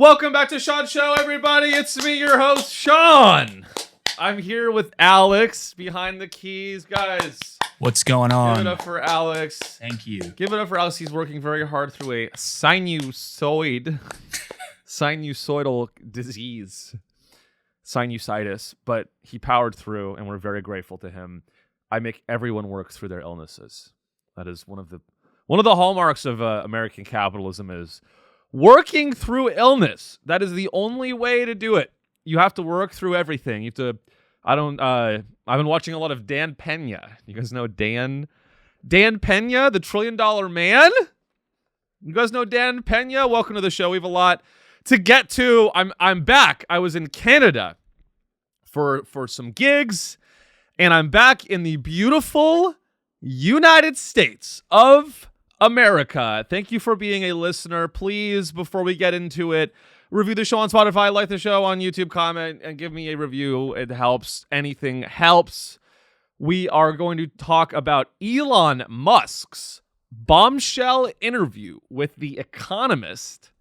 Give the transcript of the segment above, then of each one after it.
Welcome back to Sean's Show, everybody. It's me, your host, Sean. I'm here with Alex behind the keys. Guys, what's going on? Give it up for Alex. Thank you. Give it up for Alex. He's working very hard through a sinusoidal disease, sinusitis, but he powered through, and we're very grateful to him. I make everyone work through their illnesses. That is one of the hallmarks of American capitalism is working through illness. That is the only way to do it. You have to work through everything. You have to. I've been watching a lot of Dan Pena. You guys know Dan Pena, the $1 trillion man? You guys know Dan Pena? Welcome to the show. We have a lot to get to. I'm back. I was in Canada for some gigs, and I'm back in the beautiful United States of America. Thank you for being a listener. Please, before we get into it, review the show on Spotify, like the show on YouTube, comment, and give me a review. It helps. Anything helps. We are going to talk about Elon Musk's bombshell interview with The Economist.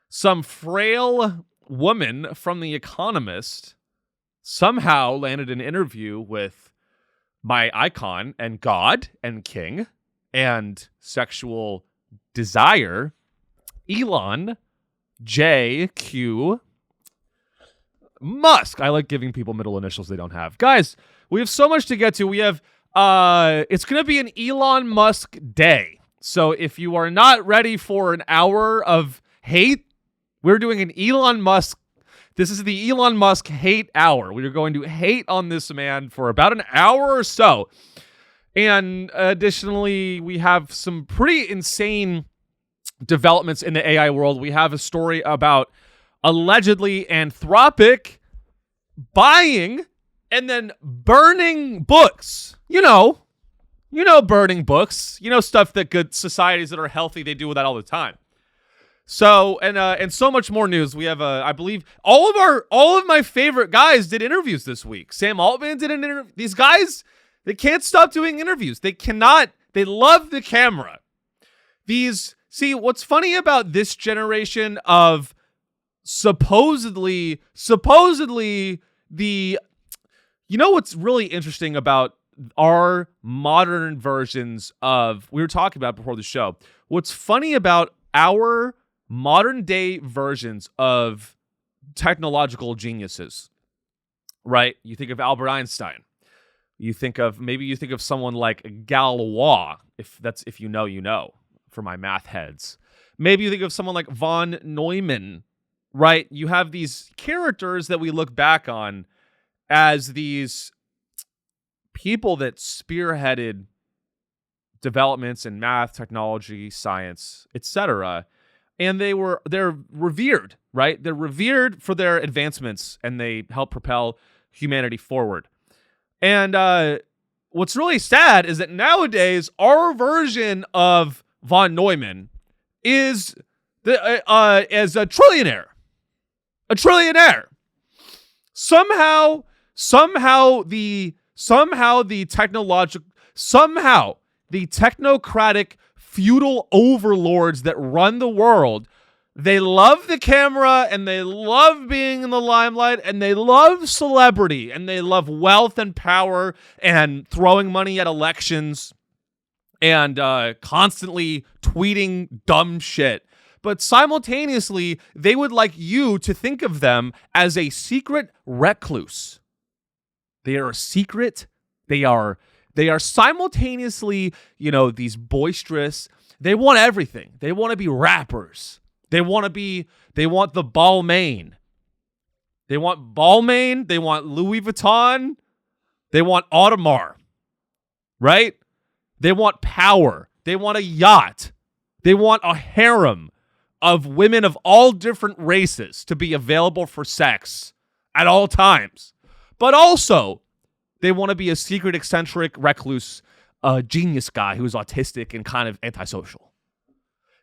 Some frail woman from The Economist somehow landed an interview with my icon and God and King and sexual desire, Elon J.Q. Musk. I like giving people middle initials they don't have. Guys, we have so much to get to. We have, it's going to be an Elon Musk day. So if you are not ready for an hour of hate, we're doing an Elon Musk. This is the Elon Musk hate hour. We are going to hate on this man for about an hour or so. And additionally, we have some pretty insane developments in the AI world. We have a story about allegedly Anthropic buying and then burning books. You know, burning books. You know, stuff that good societies that are healthy, they do that all the time. So, and so much more news. We have, I believe, all of my favorite guys did interviews this week. Sam Altman did an interview. These guys, they can't stop doing interviews. They love the camera. See, what's funny about this generation of supposedly what's really interesting about our modern versions of, we were talking about before the show, what's funny about our modern day versions of technological geniuses, right? You think of Albert Einstein. You think of someone like Galois, if you know, for my math heads. Maybe you think of someone like von Neumann, right? You have these characters that we look back on as these people that spearheaded developments in math, technology, science, etc. And they're revered, right? They're revered for their advancements, and they help propel humanity forward. And what's really sad is that nowadays our version of von Neumann is as a trillionaire. A trillionaire. Somehow the technocratic feudal overlords that run the world, they love the camera, and they love being in the limelight, and they love celebrity, and they love wealth and power and throwing money at elections and constantly tweeting dumb shit. But simultaneously, they would like you to think of them as a secret recluse. They are secret. They are simultaneously, these boisterous. They want everything. They want to be rappers. They want the Balmain. They want Balmain. They want Louis Vuitton. They want Audemars. Right? They want power. They want a yacht. They want a harem of women of all different races to be available for sex at all times. But also, they want to be a secret, eccentric, recluse, genius guy who's autistic and kind of antisocial.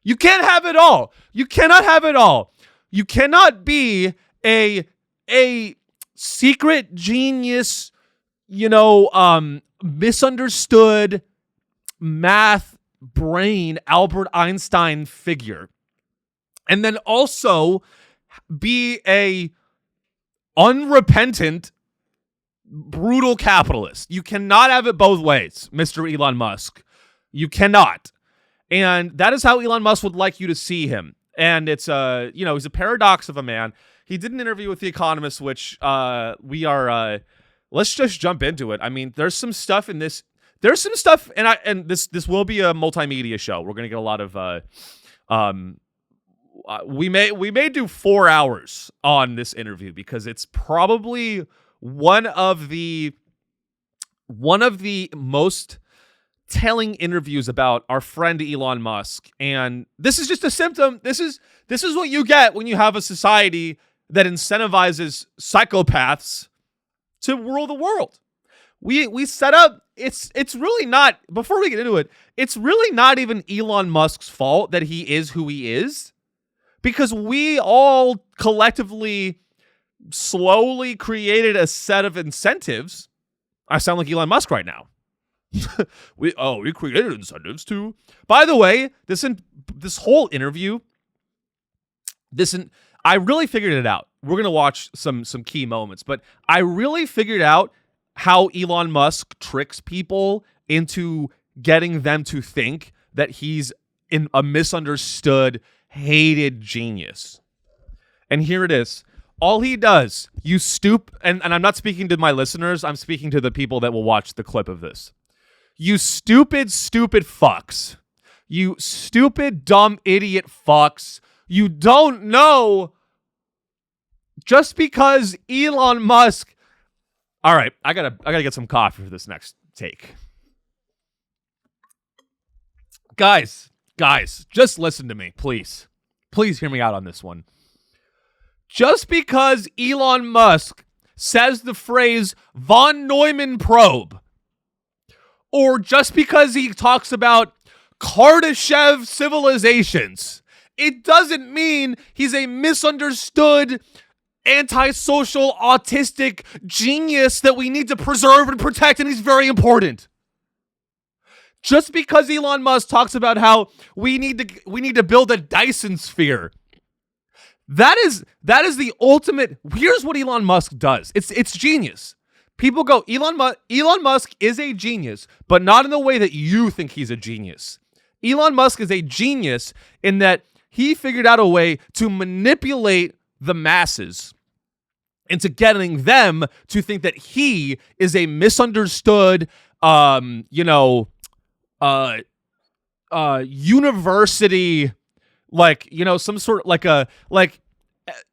You can't have it all. You cannot have it all. You cannot be a secret genius, misunderstood math brain Albert Einstein figure, and then also be a unrepentant, brutal capitalist. You cannot have it both ways, Mr. Elon Musk. You cannot. And that is how Elon Musk would like you to see him. And it's he's a paradox of a man. He did an interview with The Economist, which let's just jump into it. I mean, there's some stuff in this. There's some stuff, and this will be a multimedia show. We're gonna get a lot of we may do 4 hours on this interview because it's probably one of the most telling interviews about our friend Elon Musk. And this is just a symptom. This is what you get when you have a society that incentivizes psychopaths to rule the world. We set up, it's really not, before we get into it, it's really not even Elon Musk's fault that he is who he is, because we all collectively slowly created a set of incentives. I sound like Elon Musk right now. we created incentives to. By the way, this whole interview, I really figured it out. We're gonna watch some key moments, but I really figured out how Elon Musk tricks people into getting them to think that he's a misunderstood, hated genius. And here it is. All he does, and I'm not speaking to my listeners, I'm speaking to the people that will watch the clip of this. You stupid fucks. You stupid, dumb, idiot fucks. You don't know. Just because Elon Musk... All right, I gotta get some coffee for this next take. Guys, just listen to me, please. Please hear me out on this one. Just because Elon Musk says the phrase von Neumann probe, or just because he talks about Kardashev civilizations, it doesn't mean he's a misunderstood, antisocial, autistic genius that we need to preserve and protect, and he's very important. Just because Elon Musk talks about how we need to build a Dyson sphere, that is the ultimate. Here's what Elon Musk does. It's genius. People go, Elon Musk is a genius, but not in the way that you think he's a genius. Elon Musk is a genius in that he figured out a way to manipulate the masses into getting them to think that he is a misunderstood, university, some sort of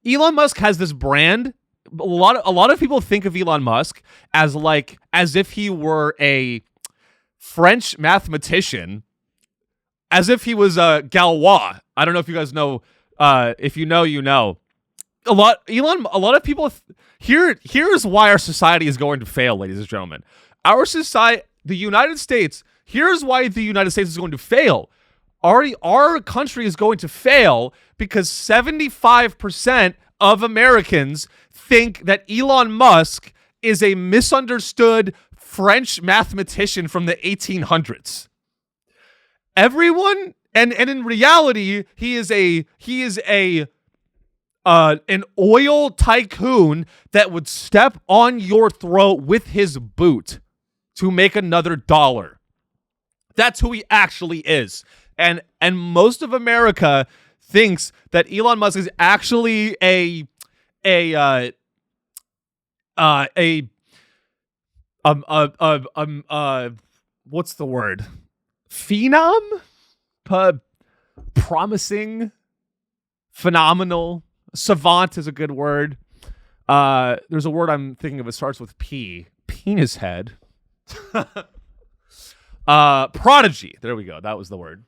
Elon Musk has this brand. A lot of people think of Elon Musk as if he were a French mathematician, as if he was a Galois. I don't know if you guys know. If you know, you know. A lot of people here's why our society is going to fail, ladies and gentlemen. The United States, here's why the United States is going to fail. Our country is going to fail because 75% of Americans think that Elon Musk is a misunderstood French mathematician from the 1800s. Everyone, and in reality, he is an oil tycoon that would step on your throat with his boot to make another dollar. That's who he actually is. And most of America thinks that Elon Musk is actually what's the word? Phenom? Promising? Phenomenal? Savant is a good word. There's a word I'm thinking of. It starts with P. Penis head. Prodigy. There we go. That was the word.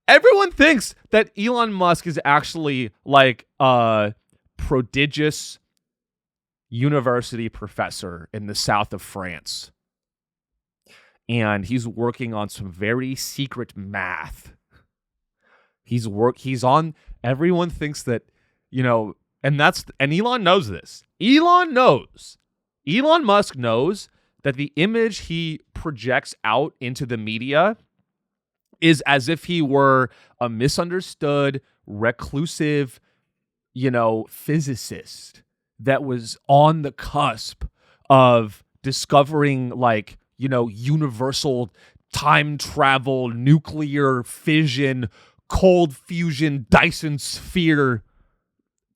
Everyone thinks that Elon Musk is actually like a prodigious university professor in the south of France. And he's working on some very secret math. Everyone thinks that, and Elon knows this. Elon Musk knows that the image he projects out into the media is as if he were a misunderstood, reclusive, physicist that was on the cusp of discovering universal time travel, nuclear fission, cold fusion, Dyson sphere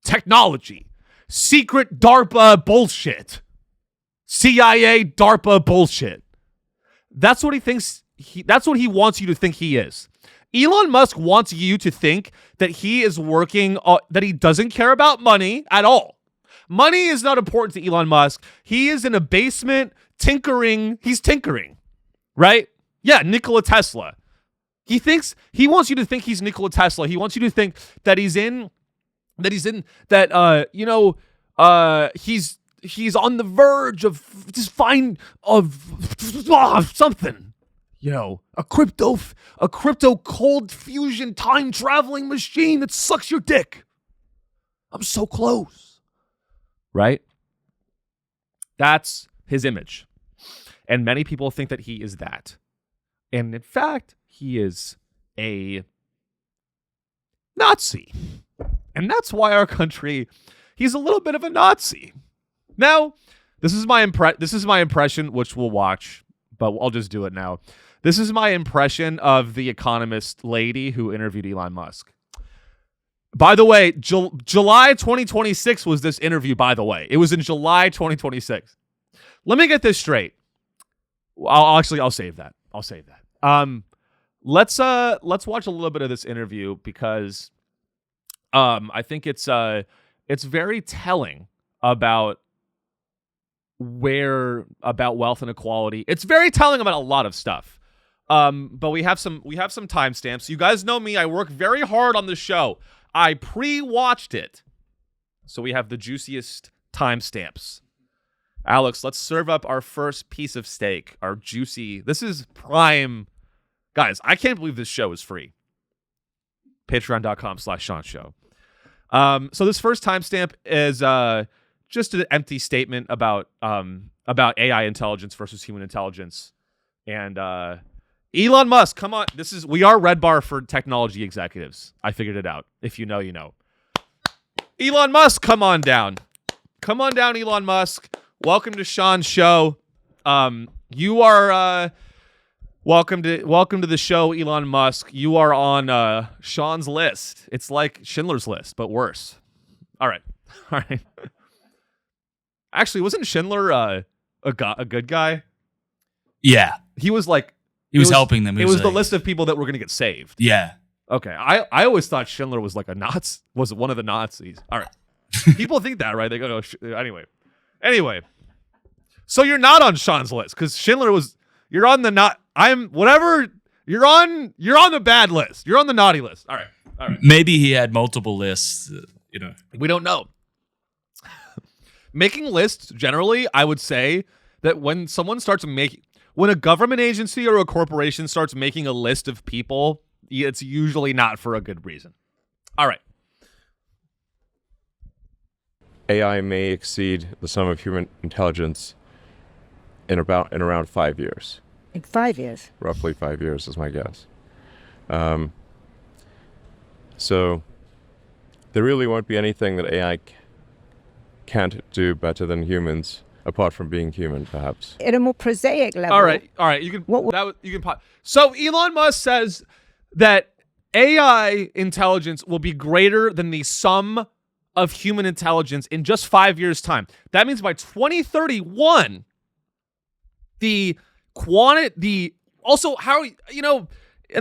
technology, secret DARPA bullshit, CIA DARPA bullshit. That's what he thinks. That's what he wants you to think he is. Elon Musk wants you to think that he is working, that he doesn't care about money at all. Money is not important to Elon Musk. He is in a basement tinkering. He's tinkering, right? Yeah, Nikola Tesla. He wants you to think he's Nikola Tesla. He wants you to think that he's on the verge of something. A crypto cold fusion time traveling machine that sucks your dick. I'm so close. Right? That's his image. And many people think that he is that. And in fact, he is a Nazi. And that's why our country, he's a little bit of a Nazi. Now, this is my impression, which we'll watch, but I'll just do it now. This is my impression of the Economist lady who interviewed Elon Musk. By the way, July 2026 was this interview, by the way. It was in July 2026. Let me get this straight. I'll save that. Let's watch a little bit of this interview because I think it's very telling about wealth inequality. It's very telling about a lot of stuff. But we have some timestamps. You guys know me. I work very hard on the show. I pre-watched it. So we have the juiciest timestamps. Alex, let's serve up our first piece of steak. Our juicy. This is prime. Guys, I can't believe this show is free. Patreon.com/Sean Show. So this first timestamp is just an empty statement about AI intelligence versus human intelligence. And Elon Musk, come on. We are Red Bar for technology executives. I figured it out. If you know, you know. Elon Musk, come on down. Come on down, Elon Musk. Welcome to Sean's show. You are welcome to the show, Elon Musk. You are on Sean's list. It's like Schindler's List, but worse. All right. Actually, wasn't Schindler a good guy? Yeah. He was like... He was helping them. It was the list of people that were going to get saved. Yeah. Okay. I always thought Schindler was like was one of the Nazis. All right. People think that, right? They go, anyway. So you're not on Sean's list because Schindler was... You're on the not... You're on the bad list. You're on the naughty list. All right. Maybe he had multiple lists, We don't know. Making lists, generally, I would say that when a government agency or a corporation starts making a list of people, it's usually not for a good reason. All right. AI may exceed the sum of human intelligence in around 5 years. In 5 years? Roughly 5 years is my guess. So there really won't be anything that AI can't do better than humans, apart from being human, perhaps. At a more prosaic level. All right. You can. So Elon Musk says that AI intelligence will be greater than the sum of human intelligence in just 5 years' time. That means by 2031, and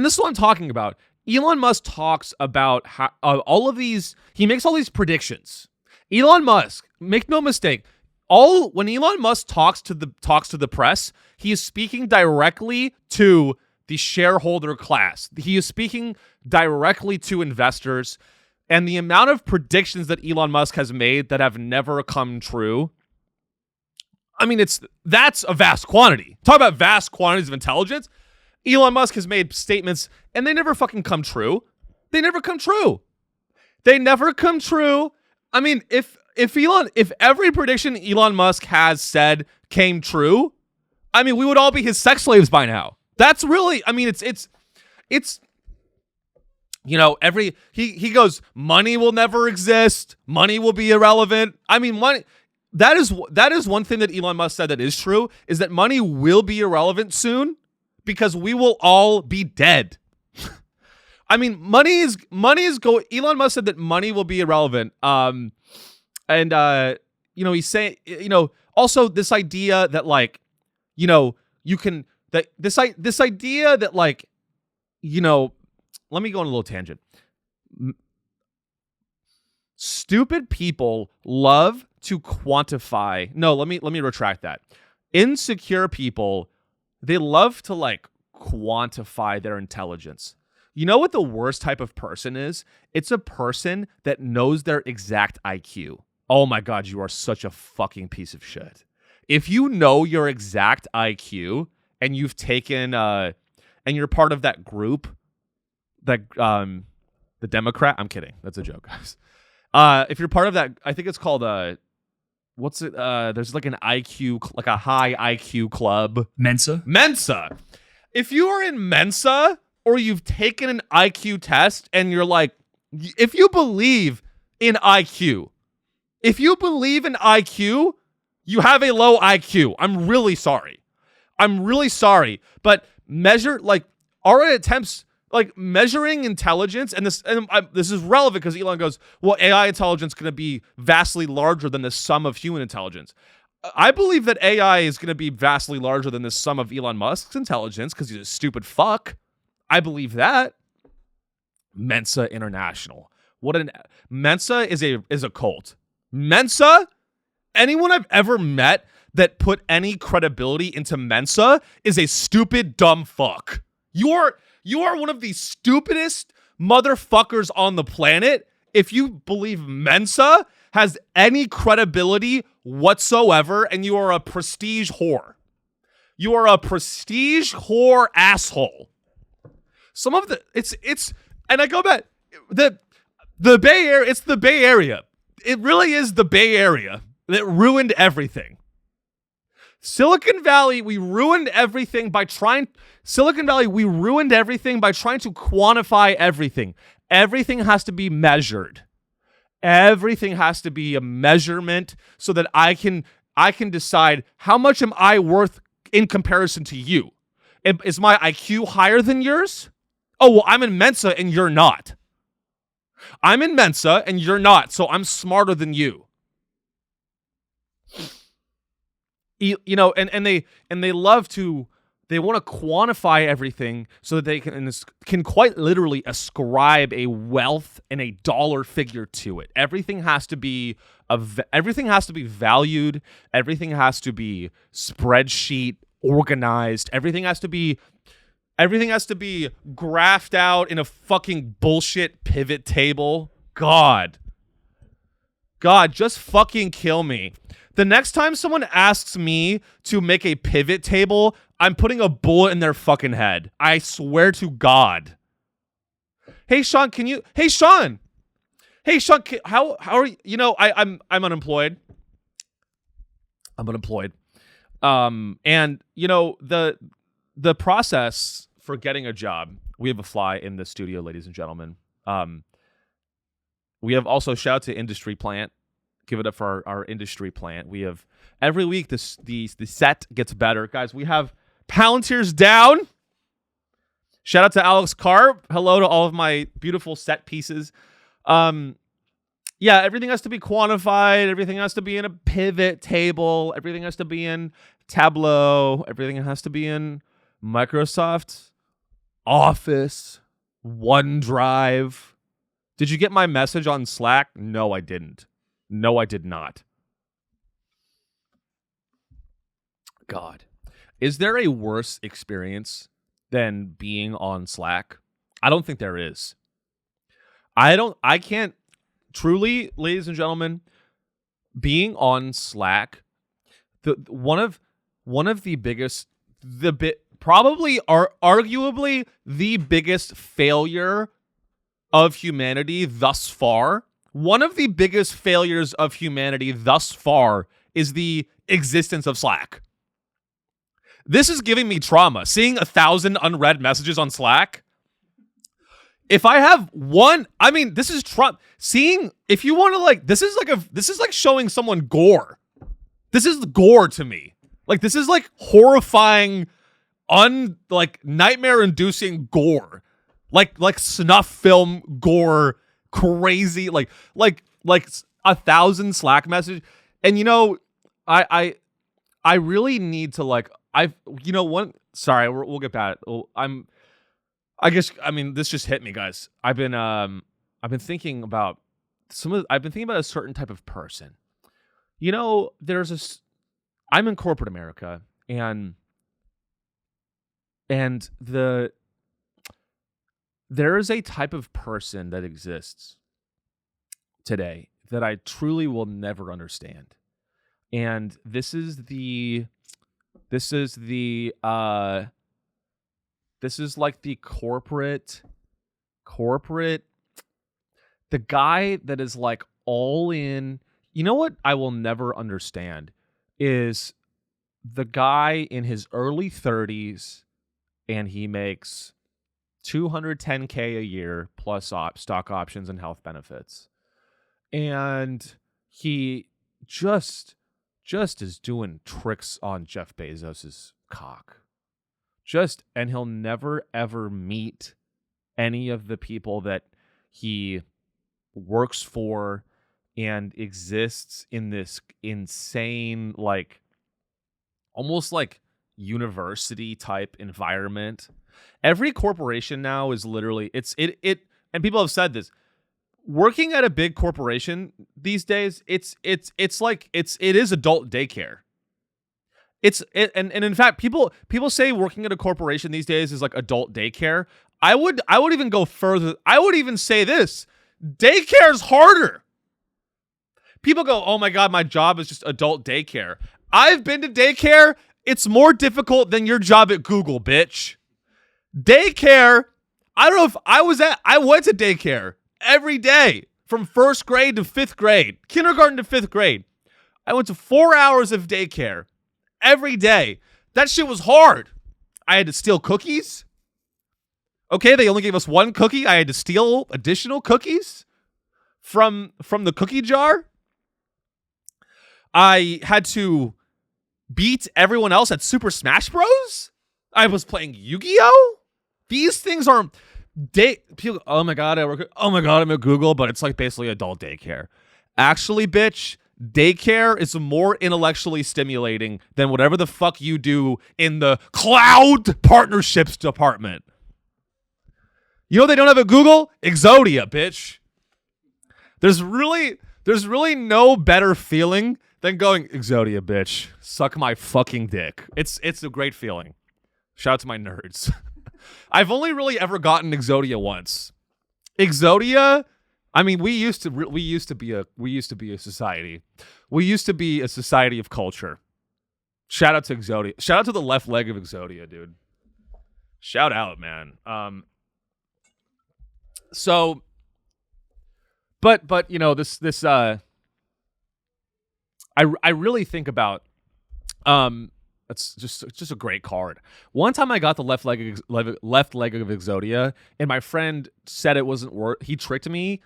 this is what I'm talking about. Elon Musk talks about how all of these. He makes all these predictions. Elon Musk, make no mistake. When Elon Musk talks to the press, he is speaking directly to the shareholder class. He is speaking directly to investors, and the amount of predictions that Elon Musk has made that have never come true. I mean, that's a vast quantity. Talk about vast quantities of intelligence. Elon Musk has made statements, and they never fucking come true. They never come true. I mean, if every prediction Elon Musk has said came true, I mean, we would all be his sex slaves by now. That's really, I mean, it's you know, he goes, money will never exist. Money will be irrelevant. I mean, money. That is one thing that Elon Musk said that is true, is that money will be irrelevant soon because we will all be dead. I mean, Elon Musk said that money will be irrelevant. You know, he's saying, you know, also this idea that like, you know, you can, that this idea that like, you know, let me go on a little tangent. Stupid people love to quantify. No, let me retract that. Insecure people, they love to like quantify their intelligence. You know what the worst type of person is? It's a person that knows their exact IQ. Oh my God, you are such a fucking piece of shit. If you know your exact IQ and you've taken and you're part of that group, that the Democrat, I'm kidding. That's a joke, guys. If you're part of that, I think it's called what's it? There's like an IQ, like a high IQ club. Mensa. If you are in Mensa or you've taken an IQ test and you're like, if you believe in IQ, you have a low IQ. I'm really sorry. But measure, like, our attempts, like measuring intelligence, and this is relevant because Elon goes, well, AI intelligence is going to be vastly larger than the sum of human intelligence. I believe that AI is going to be vastly larger than the sum of Elon Musk's intelligence because he's a stupid fuck. I believe that. Mensa International. Mensa is a cult. Mensa, anyone I've ever met that put any credibility into Mensa is a stupid, dumb fuck. You are one of the stupidest motherfuckers on the planet if you believe Mensa has any credibility whatsoever, and you are a prestige whore. You are a prestige whore asshole. Some of it's and I go back, the Bay Area, it's the Bay Area. It really is the Bay Area that ruined everything. Silicon Valley, we ruined everything by trying to quantify everything. Everything has to be measured. Everything has to be a measurement so that I can decide how much am I worth in comparison to you. Is my IQ higher than yours? Oh, well, I'm in Mensa and you're not. I'm in Mensa and you're not, so I'm smarter than you. You know, and they love to, they want to quantify everything so that they can quite literally ascribe a wealth and a dollar figure to it. Everything has to be valued. Everything has to be spreadsheet organized. Everything has to be graphed out in a fucking bullshit pivot table. God, just fucking kill me. The next time someone asks me to make a pivot table, I'm putting a bullet in their fucking head. I swear to God. Hey Sean, how are you? You know, I'm unemployed. And you know, the process for getting a job, we have a fly in the studio, ladies and gentlemen. We have also, shout out to Industry Plant. Give it up for our industry plant. We have every week the set gets better. Guys, we have Palantir's down. Shout out to Alex Karp. Hello to all of my beautiful set pieces. Yeah, everything has to be quantified. Everything has to be in a pivot table. Everything has to be in Tableau. Everything has to be in Microsoft Office, OneDrive. Did you get my message on Slack? No, I didn't. No, I did not. God. Is there a worse experience than being on Slack? I don't think there is. I can't truly, ladies and gentlemen, being on Slack, one of the biggest, arguably the biggest failure of humanity thus far. One of the biggest failures of humanity thus far is the existence of Slack. This is giving me trauma. Seeing 1,000 unread messages on Slack, if I have one, I mean, this is Trump seeing, if you want to like, this is like showing someone gore. This is gore to me. Like, this is like horrifying, like nightmare inducing gore. Like snuff film gore, crazy, like 1,000 Slack message. And you know, I really need to like, sorry, we'll get back. I mean, this just hit me, guys. I've been thinking about a certain type of person. You know, I'm in corporate America, and there is a type of person that exists today that I truly will never understand. And this is like the corporate, the guy that is like all in. You know what I will never understand is the guy in his early 30s and he makes $210K a year plus stock options and health benefits. And he just is doing tricks on Jeff Bezos's cock. And he'll never ever meet any of the people that he works for and exists in this insane, like almost like university type environment. Every corporation now is literally and people have said this. Working at a big corporation these days, it is adult daycare. And in fact, people say working at a corporation these days is like adult daycare. I would even go further. I would even say this: daycare's harder. People go, "Oh my God, my job is just adult daycare." I've been to daycare. It's more difficult than your job at Google, bitch. Daycare. I don't know if I went to daycare every day from 1st grade to 5th grade, kindergarten to 5th grade. I went to 4 hours of daycare every day. That shit was hard. I had to steal cookies. Okay, they only gave us one cookie. I had to steal additional cookies from the cookie jar. I had to beat everyone else at Super Smash Bros. I was playing Yu-Gi-Oh! These things are people, oh my God, I'm at Google, but it's like basically adult daycare. Actually, bitch, daycare is more intellectually stimulating than whatever the fuck you do in the cloud partnerships department. You know what they don't have at Google? Exodia, bitch. There's really no better feeling than going, Exodia, bitch. Suck my fucking dick. It's a great feeling. Shout out to my nerds. I've only really ever gotten Exodia once. Exodia, I mean, we used to be a society. We used to be a society of culture. Shout out to Exodia. Shout out to the left leg of Exodia, dude. Shout out, man. So, but you know, this I really think about it's just a great card. One time I got the left leg of Exodia, and my friend said it wasn't worth. He tricked me.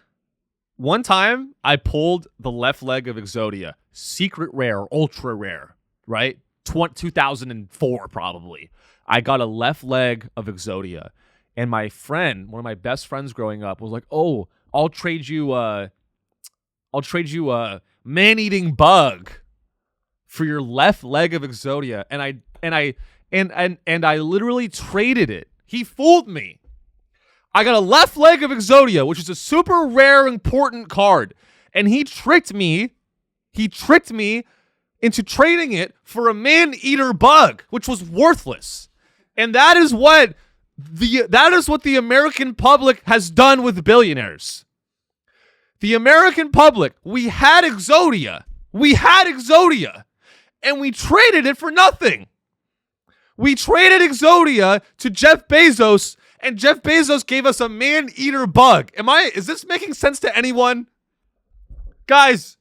One time I pulled the left leg of Exodia, secret rare, ultra rare, right? 2004 probably. I got a left leg of Exodia, and my friend, one of my best friends growing up, was like, "Oh, I'll trade you a man-eating bug for your left leg of Exodia." And I literally traded it. He fooled me. I got a left leg of Exodia, which is a super rare, important card. And he tricked me. He tricked me into trading it for a man-eater bug, which was worthless. And that is what the American public has done with billionaires. The American public, we had Exodia. And we traded it for nothing. We traded Exodia to Jeff Bezos, and Jeff Bezos gave us a man-eater bug. Is this making sense to anyone? Guys,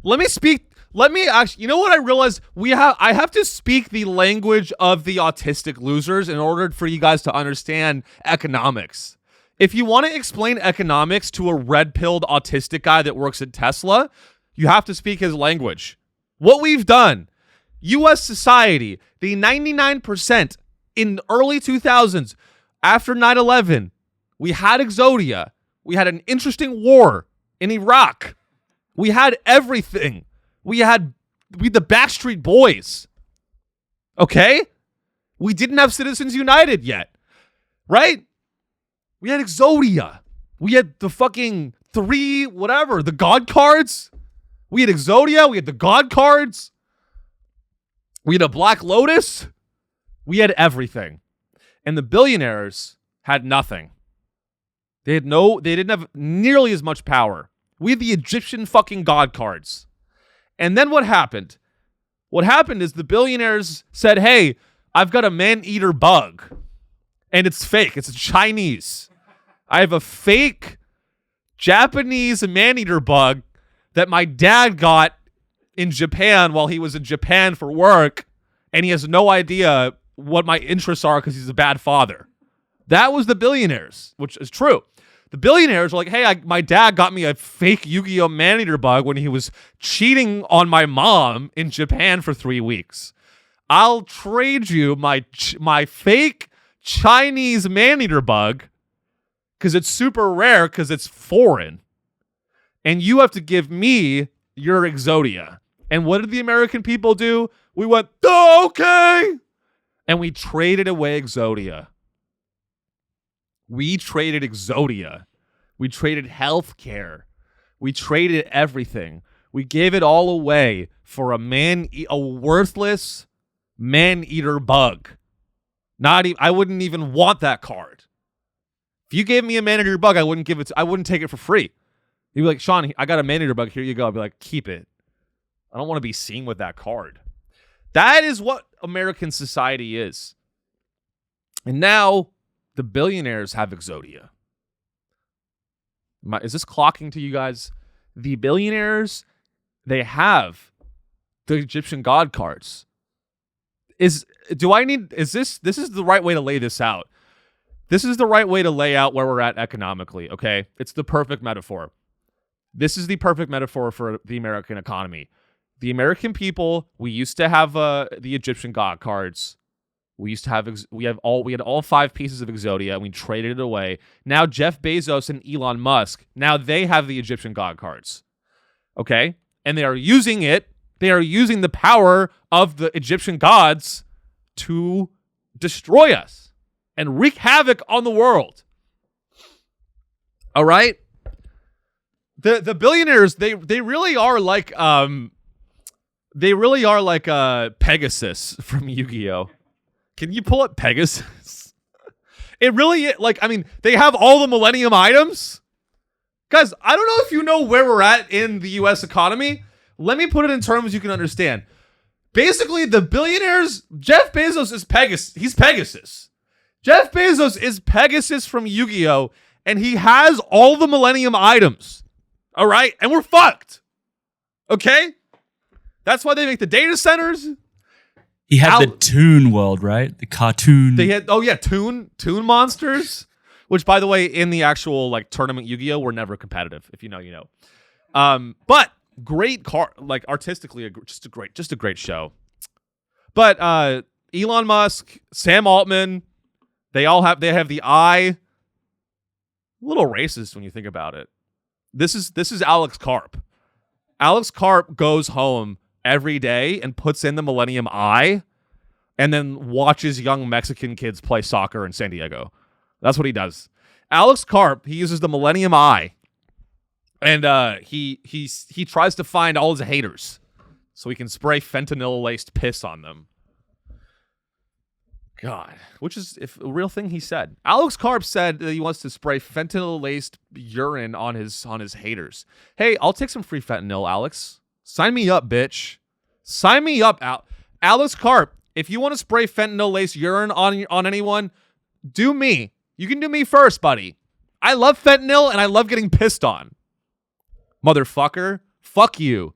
let me speak let me actually, you know what I realized? I have to speak the language of the autistic losers in order for you guys to understand economics. If you want to explain economics to a red-pilled autistic guy that works at Tesla, you have to speak his language. What we've done, U.S. society, the 99% in early 2000s, after 9/11, we had Exodia. We had an interesting war in Iraq. We had everything. We had the Backstreet Boys. Okay? We didn't have Citizens United yet. Right? We had Exodia. We had the fucking the God cards. We had Exodia. We had the God cards. We had a Black Lotus. We had everything. And the billionaires had nothing. They didn't have nearly as much power. We had the Egyptian fucking God cards. And then what happened? What happened is the billionaires said, hey, I've got a man-eater bug. And it's fake. It's Chinese. I have a fake Japanese man-eater bug that my dad got in Japan while he was in Japan for work. And he has no idea what my interests are because he's a bad father. That was the billionaires, which is true. The billionaires were like, hey, my dad got me a fake Yu-Gi-Oh! Man-eater bug when he was cheating on my mom in Japan for 3 weeks. I'll trade you my fake Chinese man-eater bug because it's super rare because it's foreign. And you have to give me your Exodia. And what did the American people do? We went, oh, okay. And we traded away Exodia. We traded Exodia. We traded healthcare. We traded everything. We gave it all away for a worthless man-eater bug. I wouldn't even want that card. If you gave me a man-eater bug, I wouldn't take it for free. You'd be like, Sean, I got a man-eater bug. Here you go. I'd be like, keep it. I don't want to be seen with that card. That is what American society is. And now the billionaires have Exodia. Is this clocking to you guys? The billionaires, they have the Egyptian God cards. This is the right way to lay this out? This is the right way to lay out where we're at economically, okay? It's the perfect metaphor. This is the perfect metaphor for the American economy. The American people, we used to have the Egyptian God cards. We had all 5 pieces of Exodia and we traded it away. Now Jeff Bezos and Elon Musk, now they have the Egyptian God cards. Okay? And they are using it. They are using the power of the Egyptian gods to destroy us and wreak havoc on the world. All right? The billionaires, they really are like Pegasus from Yu-Gi-Oh! Can you pull up Pegasus? It really, they have all the Millennium items. Guys, I don't know if you know where we're at in the U.S. economy. Let me put it in terms you can understand. Basically, the billionaires, Jeff Bezos is Pegasus. He's Pegasus. Jeff Bezos is Pegasus from Yu-Gi-Oh! And he has all the Millennium items. All right? And we're fucked. Okay? That's why they make the data centers. He had the Toon world, right? The cartoon. They had, Toon monsters, which, by the way, in the actual tournament Yu-Gi-Oh, were never competitive. If you know, you know. But great artistically, just a great show. But Elon Musk, Sam Altman, they have the eye. A little racist when you think about it. This is Alex Karp. Alex Karp goes home every day and puts in the Millennium Eye and then watches young Mexican kids play soccer in San Diego. That's what he does. Alex Karp, he uses the Millennium Eye and he tries to find all his haters so he can spray fentanyl-laced piss on them. God, which is a real thing he said. Alex Karp said that he wants to spray fentanyl-laced urine on his haters. Hey, I'll take some free fentanyl, Alex. Sign me up, bitch. Sign me up, Alex Karp. If you want to spray fentanyl-laced urine on anyone, do me. You can do me first, buddy. I love fentanyl and I love getting pissed on. Motherfucker. Fuck you.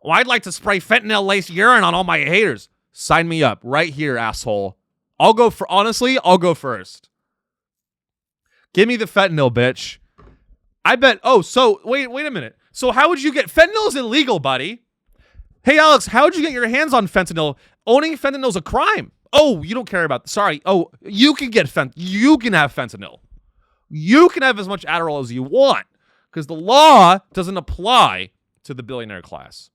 Well, I'd like to spray fentanyl-laced urine on all my haters. Sign me up right here, asshole. I'll go first. Give me the fentanyl, bitch. I bet. Oh, so wait a minute. So how would you get fentanyl is illegal, buddy? Hey, Alex, how would you get your hands on fentanyl? Owning fentanyl's a crime. Oh, you don't care about. Sorry. Oh, you can get You can have fentanyl. You can have as much Adderall as you want because the law doesn't apply to the billionaire class.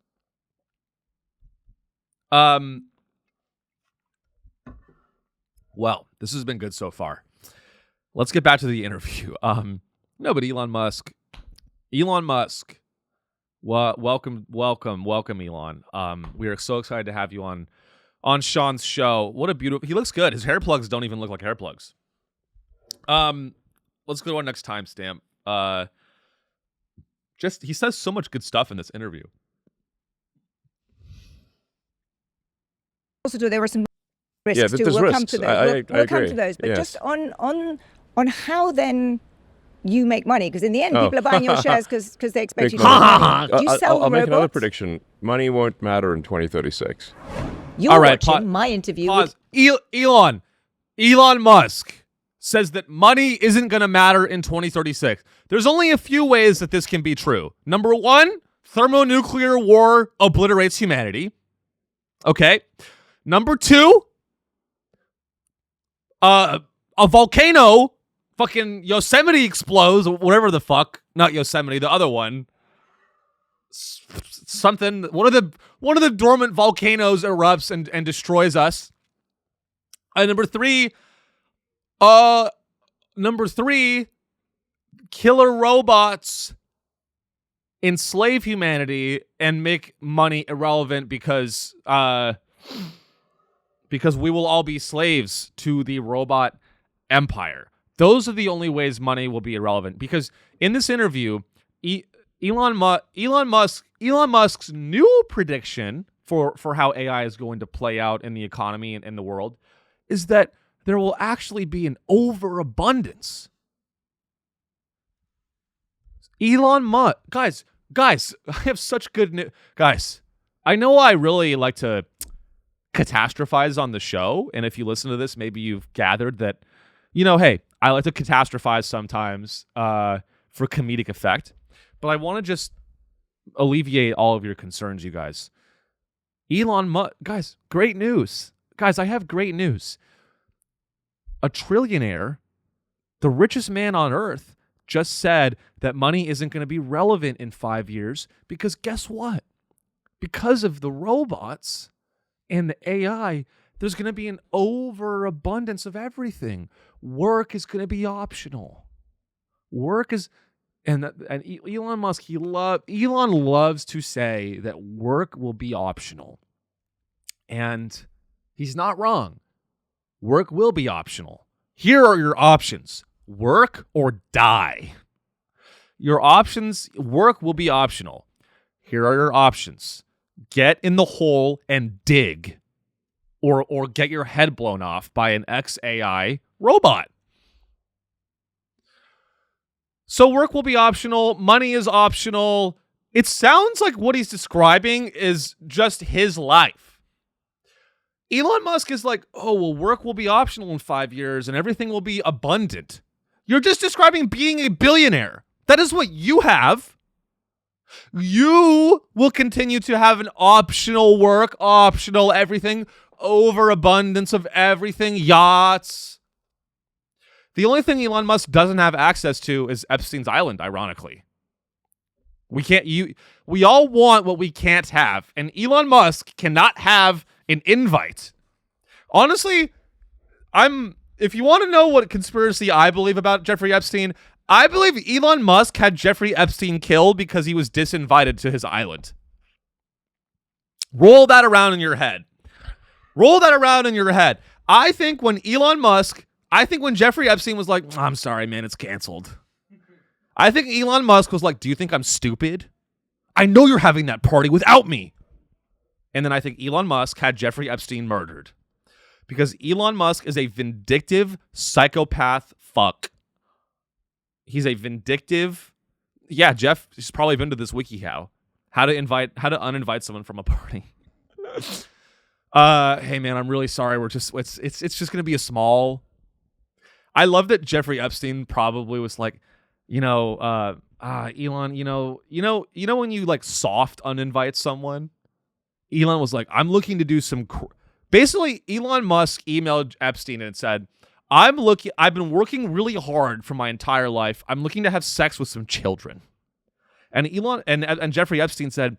Well, this has been good so far. Let's get back to the interview. No, but Elon Musk. Welcome, Elon. We are so excited to have you on Sean's show. What a beautiful. He looks good. His hair plugs don't even look like hair plugs. Let's go to our next timestamp. He says so much good stuff in this interview. Also, there were some risks too. We'll come to those. We'll come to those. But just on how then you make money, because in the end, people are buying your shares because they expect you to make money. Do you sell I'll make robots? another prediction. Money won't matter in 2036. You're watching my interview. Pause. Elon Musk says that money isn't going to matter in 2036. There's only a few ways that this can be true. Number one, thermonuclear war obliterates humanity. Okay. Number two, a volcano, fucking Yosemite explodes, whatever the fuck. Not Yosemite, the other one. Something. One of the dormant volcanoes erupts and destroys us. And number three, killer robots enslave humanity and make money irrelevant because we will all be slaves to the robot empire. Those are the only ways money will be irrelevant. Because in this interview, Elon Musk's new prediction for how AI is going to play out in the economy and in the world is that there will actually be an overabundance. Elon Musk, guys, I have such good news. Guys, I know I really like to catastrophize on the show, and if you listen to this, maybe you've gathered that, hey, I like to catastrophize sometimes for comedic effect, but I want to just alleviate all of your concerns, you guys. Elon Musk, guys, great news. Guys, I have great news. A trillionaire, the richest man on earth, just said that money isn't going to be relevant in 5 years because guess what? Because of the robots and the AI, there's going to be an overabundance of everything. Work is going to be optional. And Elon Musk, Elon loves to say that work will be optional. And he's not wrong. Work will be optional. Here are your options. Work or die. Your options, work will be optional. Here are your options. Get in the hole and dig. Or get your head blown off by an XAI robot. So work will be optional. Money is optional. It sounds like what he's describing is just his life. Elon Musk is like, oh, well, work will be optional in 5 years and everything will be abundant. You're just describing being a billionaire. That is what you have. You will continue to have an optional work, optional everything, overabundance of everything, yachts. The only thing Elon Musk doesn't have access to is Epstein's Island, ironically. We all want what we can't have, and Elon Musk cannot have an invite. Honestly, if you want to know what conspiracy I believe about Jeffrey Epstein, I believe Elon Musk had Jeffrey Epstein killed because he was disinvited to his island. Roll that around in your head. I think when Jeffrey Epstein was like, I'm sorry, man, it's canceled. I think Elon Musk was like, do you think I'm stupid? I know you're having that party without me. And then I think Elon Musk had Jeffrey Epstein murdered. Because Elon Musk is a vindictive psychopath fuck. He's a vindictive... Yeah, Jeff has probably been to this WikiHow. How to uninvite someone from a party. Hey man, I'm really sorry. It's just gonna be a small. I love that Jeffrey Epstein probably was like, Elon, when you like soft uninvite someone, Elon was like, I'm looking to do some. Basically, Elon Musk emailed Epstein and said, I've been working really hard for my entire life. I'm looking to have sex with some children. And Elon and Jeffrey Epstein said,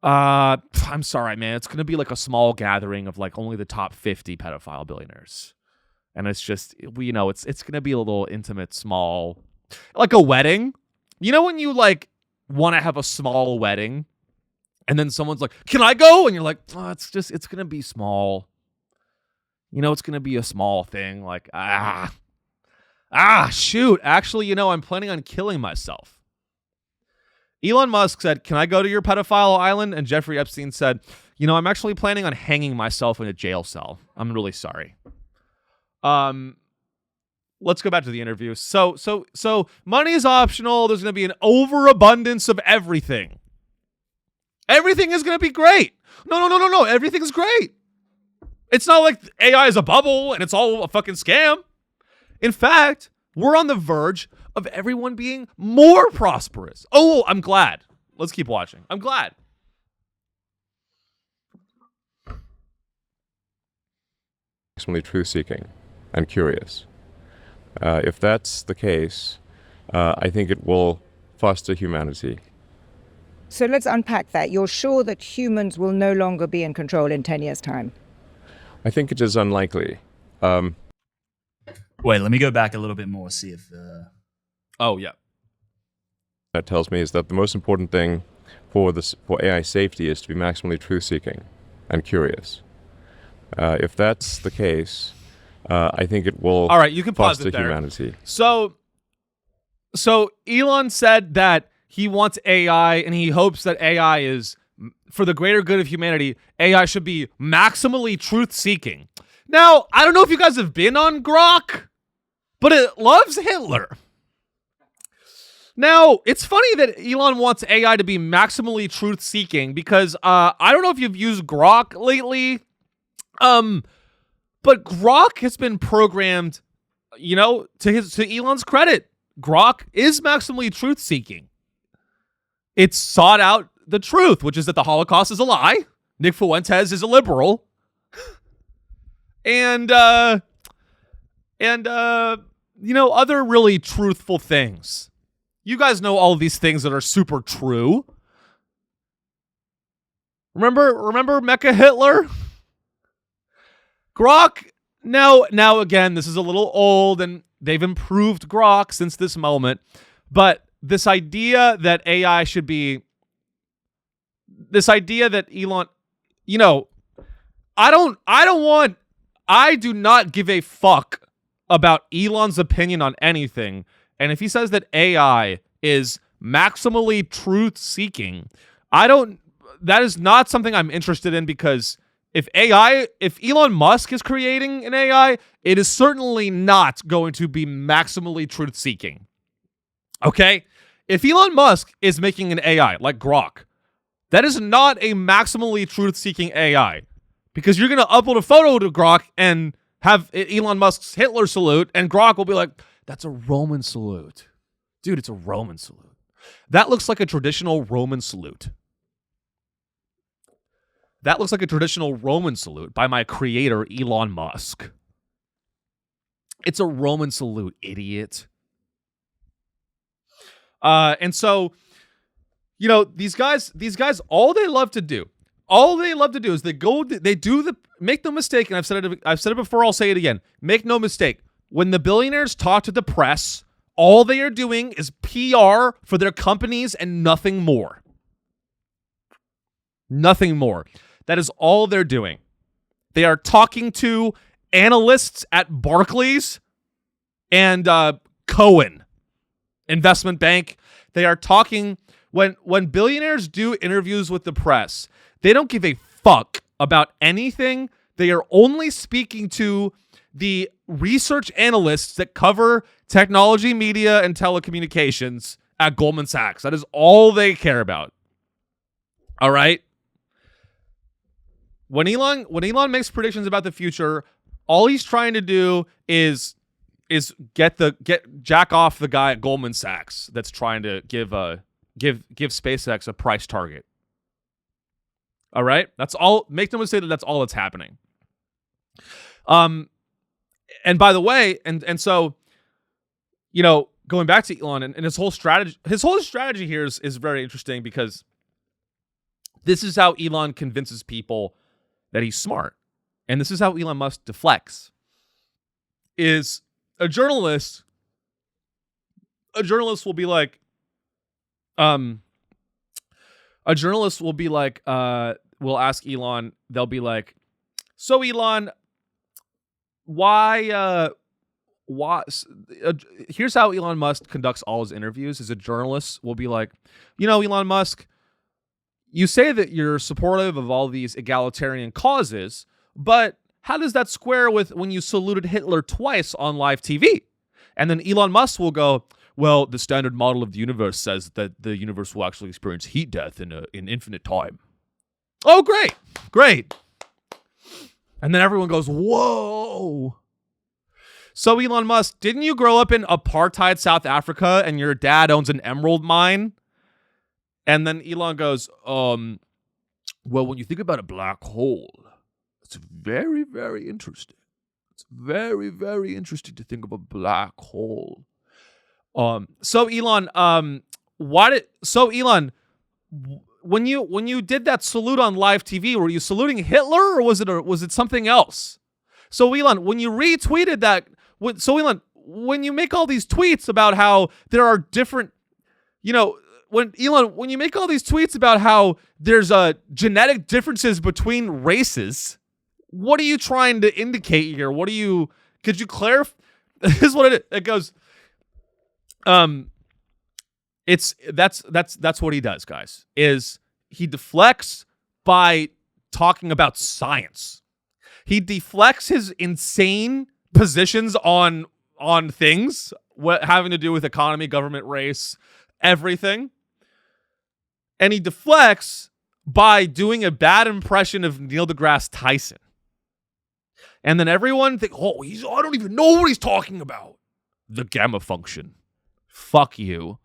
I'm sorry, man. It's going to be like a small gathering of like only the top 50 pedophile billionaires. And it's just, it's going to be a little intimate, small, like a wedding. You know when you like want to have a small wedding and then someone's like, can I go? And you're like, oh, it's going to be small. It's going to be a small thing. Like, shoot. Actually, I'm planning on killing myself. Elon Musk said, can I go to your pedophile island? And Jeffrey Epstein said, I'm actually planning on hanging myself in a jail cell. I'm really sorry. Let's go back to the interview. So money is optional. There's going to be an overabundance of everything. Everything is going to be great. No. Everything's great. It's not like AI is a bubble and it's all a fucking scam. In fact, we're on the verge of everyone being more prosperous. Oh, I'm glad. Let's keep watching. I'm glad. Maximally truth-seeking and curious. If that's the case, I think it will foster humanity. So let's unpack that. You're sure that humans will no longer be in control in 10 years' time? I think it is unlikely. Wait, let me go back a little bit more, see if... Oh, yeah. That tells me is that the most important thing for AI safety is to be maximally truth-seeking and curious. If that's the case, I think it will all right, you can pause foster it there. Humanity. So Elon said that he wants AI and he hopes that AI is, for the greater good of humanity, AI should be maximally truth-seeking. Now, I don't know if you guys have been on Grok, but it loves Hitler. Now, it's funny that Elon wants AI to be maximally truth-seeking because I don't know if you've used Grok lately, but Grok has been programmed, to Elon's credit. Grok is maximally truth-seeking. It's sought out the truth, which is that the Holocaust is a lie. Nick Fuentes is a liberal. and other really truthful things. You guys know all of these things that are super true. Remember Mecha Hitler? Grok, now again, this is a little old and they've improved Grok since this moment, but this idea that AI should be, this idea that Elon, I do not give a fuck about Elon's opinion on anything. And if he says that AI is maximally truth-seeking, that is not something I'm interested in, because if Elon Musk is creating an AI, it is certainly not going to be maximally truth-seeking. Okay? If Elon Musk is making an AI like Grok, that is not a maximally truth-seeking AI, because you're going to upload a photo to Grok and have Elon Musk's Hitler salute, and Grok will be like, that's a Roman salute. Dude, it's a Roman salute. That looks like a traditional Roman salute. That looks like a traditional Roman salute by my creator, Elon Musk. It's a Roman salute, idiot. And so, these guys, all they love to do is make no mistake, and I've said it before, I'll say it again. Make no mistake. When the billionaires talk to the press, all they are doing is PR for their companies and nothing more. Nothing more. That is all they're doing. They are talking to analysts at Barclays and Cohen Investment Bank. They are talking, when billionaires do interviews with the press, they don't give a fuck about anything. They are only speaking to the research analysts that cover technology, media, and telecommunications at Goldman Sachs. That is all they care about. All right. When Elon makes predictions about the future, all he's trying to do is jack off the guy at Goldman Sachs that's trying to give SpaceX a price target. All right? That's all. Make no mistake that that's all that's happening. And by the way, and so, you know, going back to Elon and his whole strategy here is very interesting, because this is how Elon convinces people that he's smart. And this is how Elon Musk deflects. Is a journalist will be like, will ask Elon, they'll be like, so Elon, why here's how Elon Musk conducts all his interviews. As a journalist will be like, you know, Elon Musk, you say that you're supportive of all these egalitarian causes, but how does that square with when you saluted Hitler twice on live TV? And then Elon Musk will go, well, the standard model of the universe says that the universe will actually experience heat death in infinite time. Oh, great. And then everyone goes, whoa. So Elon Musk, didn't you grow up in apartheid South Africa and your dad owns an emerald mine? And then Elon goes, well, when you think about a black hole, it's very, very interesting. It's very, very interesting to think of a black hole. So Elon, when you did that salute on live TV, were you saluting Hitler or was it something else? So Elon, when you retweeted that, when you make all these tweets about how there are different, you know, when you make all these tweets about how there's genetic differences between races, what are you trying to indicate here? Could you clarify? This is what it goes. That's what he does, guys, is he deflects by talking about science. He deflects his insane positions on things having to do with economy, government, race, everything. And he deflects by doing a bad impression of Neil deGrasse Tyson. And then everyone thinks, I don't even know what he's talking about. The gamma function. Fuck you.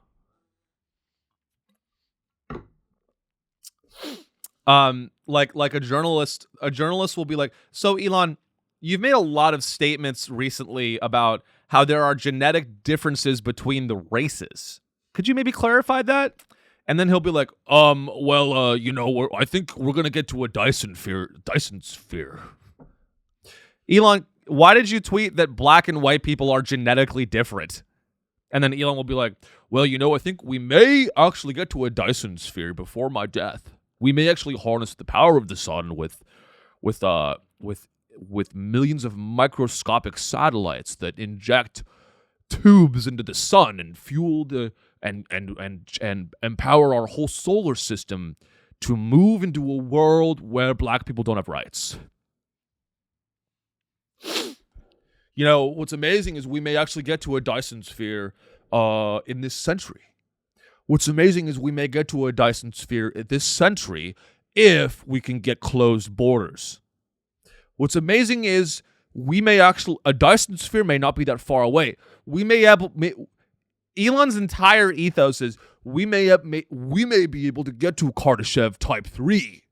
Like a journalist will be like, so Elon, you've made a lot of statements recently about how there are genetic differences between the races. Could you maybe clarify that? And then he'll be like, I think we're going to get to a Dyson sphere. Elon, why did you tweet that black and white people are genetically different? And then Elon will be like, well, I think we may actually get to a Dyson sphere before my death. We may actually harness the power of the sun with millions of microscopic satellites that inject tubes into the sun and fuel and empower our whole solar system to move into a world where black people don't have rights. What's amazing is we may actually get to a Dyson sphere in this century. What's amazing is we may get to a Dyson sphere this century if we can get closed borders. What's amazing is a Dyson sphere may not be that far away. Elon's entire ethos is we may be able to get to Kardashev type 3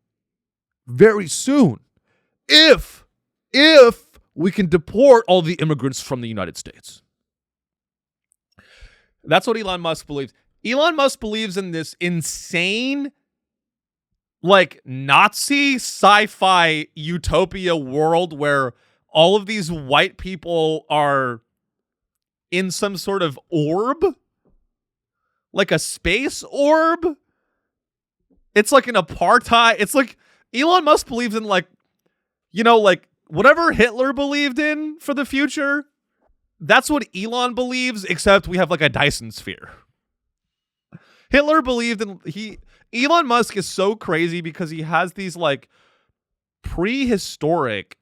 very soon if we can deport all the immigrants from the United States. That's what Elon Musk believes. Elon Musk believes in this insane, Nazi sci-fi utopia world where all of these white people are in some sort of orb, like a space orb. It's like an apartheid. It's like Elon Musk believes in whatever Hitler believed in for the future. That's what Elon believes, except we have a Dyson sphere. Hitler believed in Elon Musk is so crazy because he has these prehistoric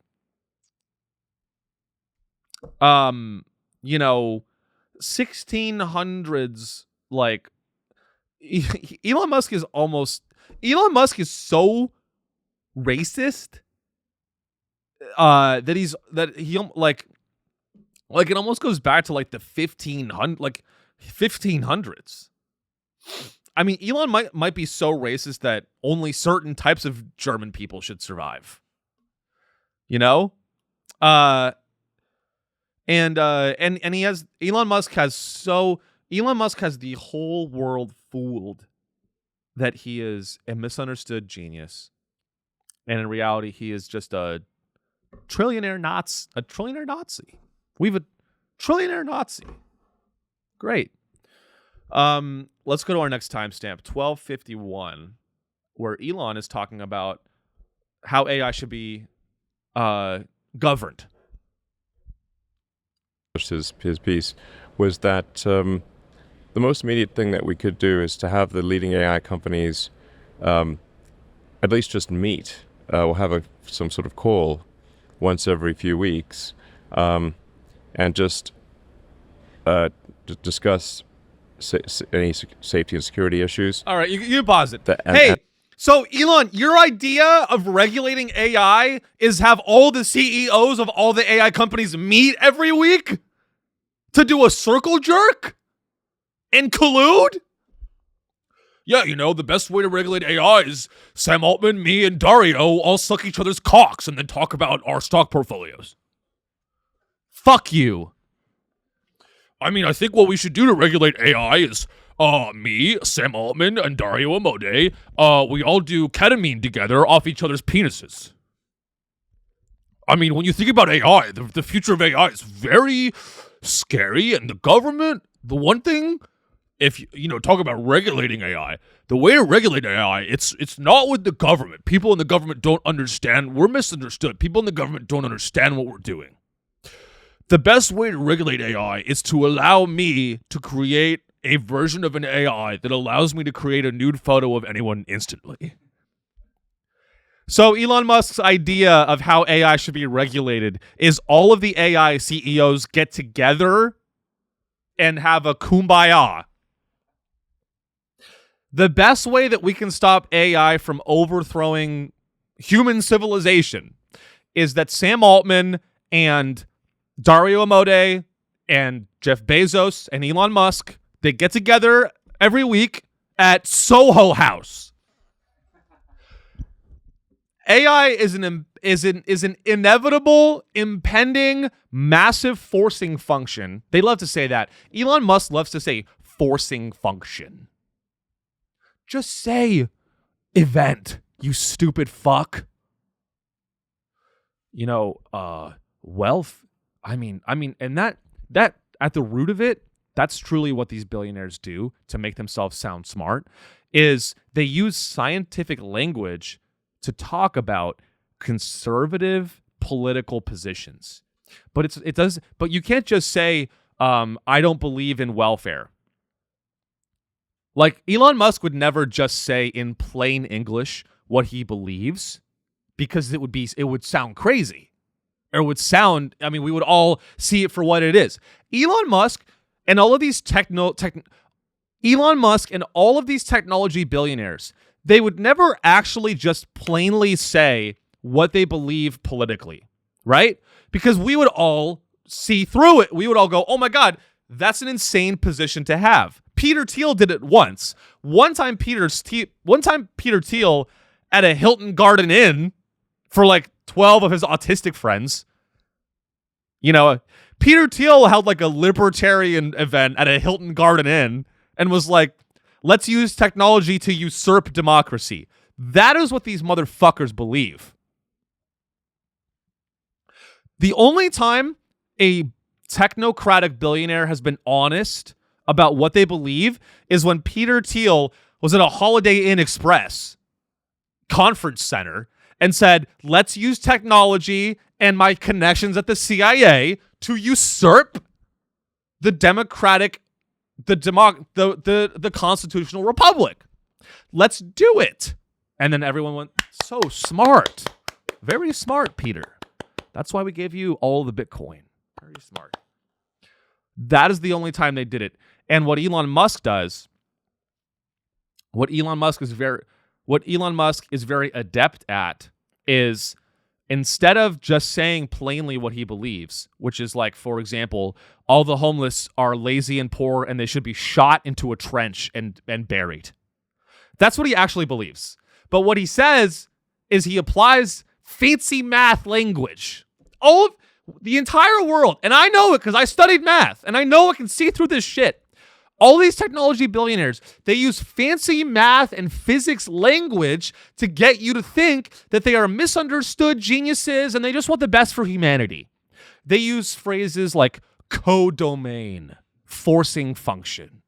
1600s Elon Musk is almost Elon Musk is so racist that he like it almost goes back to like the 1500s. I mean, Elon might be so racist that only certain types of German people should survive. You know? And he has Elon Musk has the whole world fooled that he is a misunderstood genius. And in reality, he is just a trillionaire Nazi. We have a trillionaire Nazi. Great. Let's go to our next timestamp, 1251, where Elon is talking about how AI should be governed. His piece was that the most immediate thing that we could do is to have the leading AI companies at least just meet or have some sort of call once every few weeks and just discuss any safety and security issues. All right, you pause it. So Elon, your idea of regulating AI is have all the CEOs of all the AI companies meet every week to do a circle jerk and collude? Yeah, the best way to regulate AI is Sam Altman, me, and Dario all suck each other's cocks and then talk about our stock portfolios. Fuck you. I mean, I think what we should do to regulate AI is me, Sam Altman, and Dario Amode, we all do ketamine together off each other's penises. I mean, when you think about AI, the future of AI is very scary, and the government, the one thing, if you talk about regulating AI, the way to regulate AI, it's not with the government. People in the government don't understand. We're misunderstood. People in the government don't understand what we're doing. The best way to regulate AI is to allow me to create a version of an AI that allows me to create a nude photo of anyone instantly. So Elon Musk's idea of how AI should be regulated is all of the AI CEOs get together and have a kumbaya. The best way that we can stop AI from overthrowing human civilization is that Sam Altman and Dario Amode and Jeff Bezos and Elon Musk, they get together every week at Soho House. AI is an inevitable, impending, massive forcing function. They love to say that. Elon Musk loves to say forcing function. Just say event, you stupid fuck. Wealth. I mean, and that at the root of it, that's truly what these billionaires do to make themselves sound smart, is they use scientific language to talk about conservative political positions. But but you can't just say, I don't believe in welfare. Like Elon Musk would never just say in plain English what he believes, because it would sound crazy. Or would sound, we would all see it for what it is. Elon Musk and all of these technology billionaires, they would never actually just plainly say what they believe politically, right? Because we would all see through it. We would all go, oh my God, that's an insane position to have. Peter Thiel did it once. One time Peter Thiel at a Hilton Garden Inn for like 12 of his autistic friends. Peter Thiel held like a libertarian event at a Hilton Garden Inn and was like, let's use technology to usurp democracy. That is what these motherfuckers believe. The only time a technocratic billionaire has been honest about what they believe is when Peter Thiel was at a Holiday Inn Express conference center and said, let's use technology and my connections at the CIA to usurp the the constitutional republic. Let's do it. And then everyone went, so smart. Very smart, Peter. That's why we gave you all the Bitcoin. Very smart. That is the only time they did it. And what Elon Musk is what Elon Musk is very adept at is, instead of just saying plainly what he believes, which is like, for example, all the homeless are lazy and poor and they should be shot into a trench and buried. That's what he actually believes. But what he says is he applies fancy math language. All of the entire world, and I know it because I studied math, and I know I can see through this shit. All these technology billionaires, they use fancy math and physics language to get you to think that they are misunderstood geniuses and they just want the best for humanity. They use phrases like codomain, forcing function.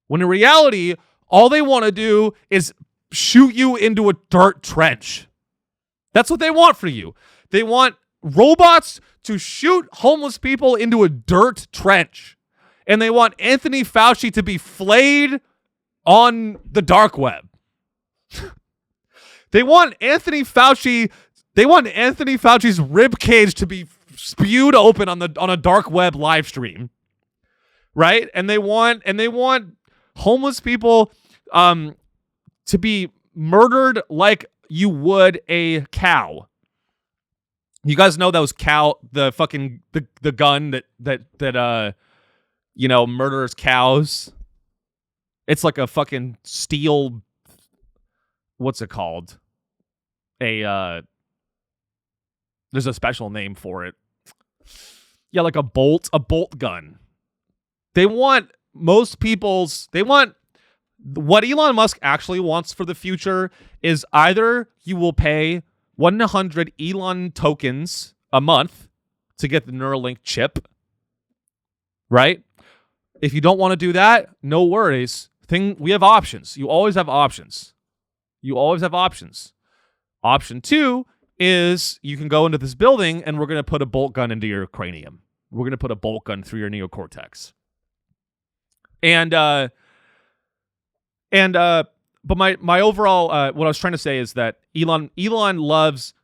When in reality, all they want to do is shoot you into a dirt trench. That's what they want for you. They want robots to shoot homeless people into a dirt trench. And they want Anthony Fauci to be flayed on the dark web. They want Anthony Fauci's rib cage to be spewed open on a dark web live stream. Right? And they want homeless people to be murdered like you would a cow. You guys know those the gun that murders cows. It's like a fucking steel, what's it called? There's a special name for it. Yeah, like a bolt gun. What Elon Musk actually wants for the future is either you will pay 100 Elon tokens a month to get the Neuralink chip, right? If you don't want to do that, no worries. We have options. You always have options. Option 2 is you can go into this building and we're going to put a bolt gun into your cranium. We're going to put a bolt gun through your neocortex. But my overall what I was trying to say is that Elon loves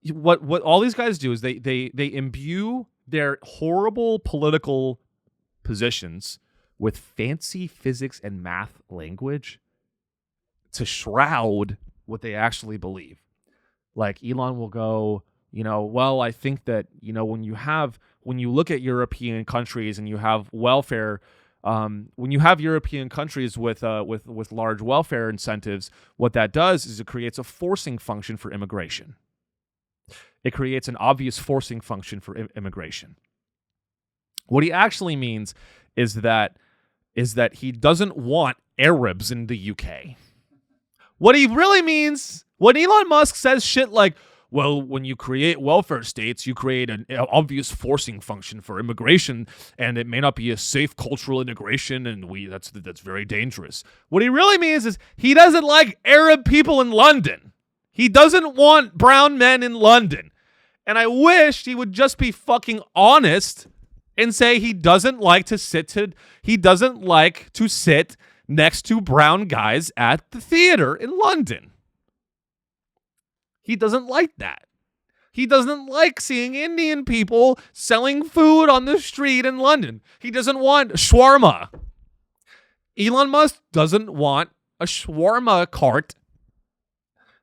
what all these guys do is they imbue their horrible political positions with fancy physics and math language to shroud what they actually believe. Like Elon will go, well, I think that, when you look at European countries and you have welfare, when you have European countries with large welfare incentives, what that does is it creates a forcing function for immigration. It creates an obvious forcing function for immigration. What he actually means is that he doesn't want Arabs in the UK. What he really means, when Elon Musk says shit like, well, when you create welfare states, you create an obvious forcing function for immigration, and it may not be a safe cultural integration, and that's very dangerous. What he really means is he doesn't like Arab people in London. He doesn't want brown men in London. And I wish he would just be fucking honest and say he doesn't like to sit next to brown guys at the theater in London. He doesn't like that. He doesn't like seeing Indian people selling food on the street in London. He doesn't want shawarma. Elon Musk doesn't want a shawarma cart.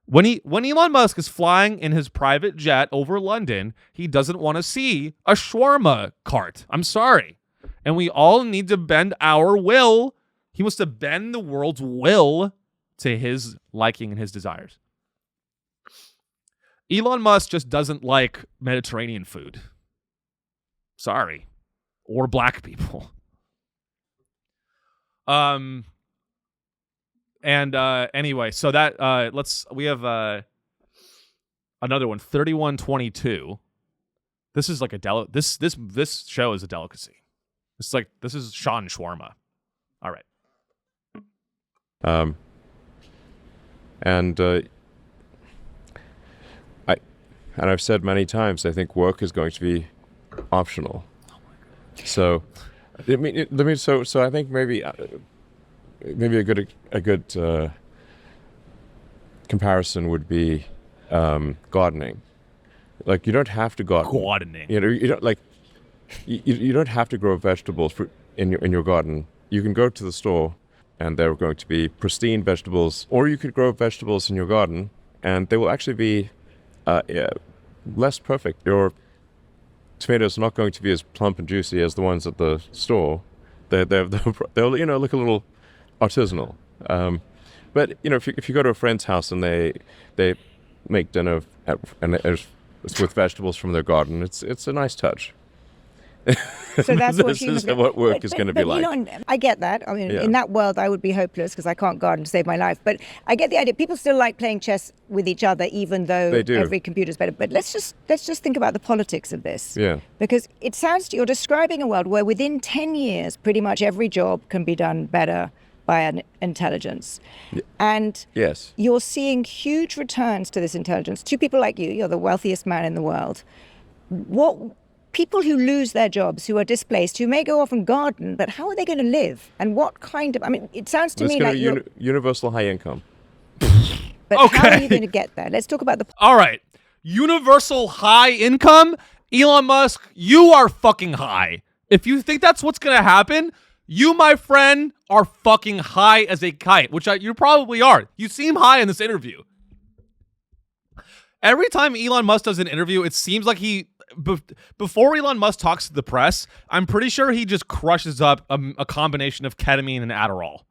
When Elon Musk is flying in his private jet over London, he doesn't want to see a shawarma cart. I'm sorry. And we all need to bend our will. He wants to bend the world's will to his liking and his desires. Elon Musk just doesn't like Mediterranean food. Sorry. Or black people. Anyway, so that we have another one, 3122. This is like this show is a delicacy. It's like this is Sean Shawarma. All right. I've said many times, I think work is going to be optional. Oh my God. So, so I think maybe a good comparison would be gardening. Like you don't have to garden. You don't you don't have to grow vegetables in your garden. You can go to the store, and they're going to be pristine vegetables. Or you could grow vegetables in your garden, and they will actually be less perfect. Your tomatoes are not going to be as plump and juicy as the ones at the store. They'll look a little artisanal. But if you go to a friend's house and they make dinner and it's with vegetables from their garden, it's a nice touch. So that's this is what work is going to be like. Elon, I get that. I mean, in that world, I would be hopeless because I can't garden to save my life. But I get the idea. People still like playing chess with each other, even though every computer's better. But let's just think about the politics of this. Yeah. Because it sounds you're describing a world where within 10 years, pretty much every job can be done better by an intelligence. And yes, you're seeing huge returns to this intelligence. To people like you're the wealthiest man in the world. People who lose their jobs, who are displaced, who may go off and garden, but how are they going to live? And what kind of... I mean, it sounds to me like universal high income. But how are you going to get there? Let's talk about the... All right. Universal high income? Elon Musk, you are fucking high. If you think that's what's going to happen, you, my friend, are fucking high as a kite, which you probably are. You seem high in this interview. Every time Elon Musk does an interview, it seems like before Elon Musk talks to the press, I'm pretty sure he just crushes up a combination of ketamine and Adderall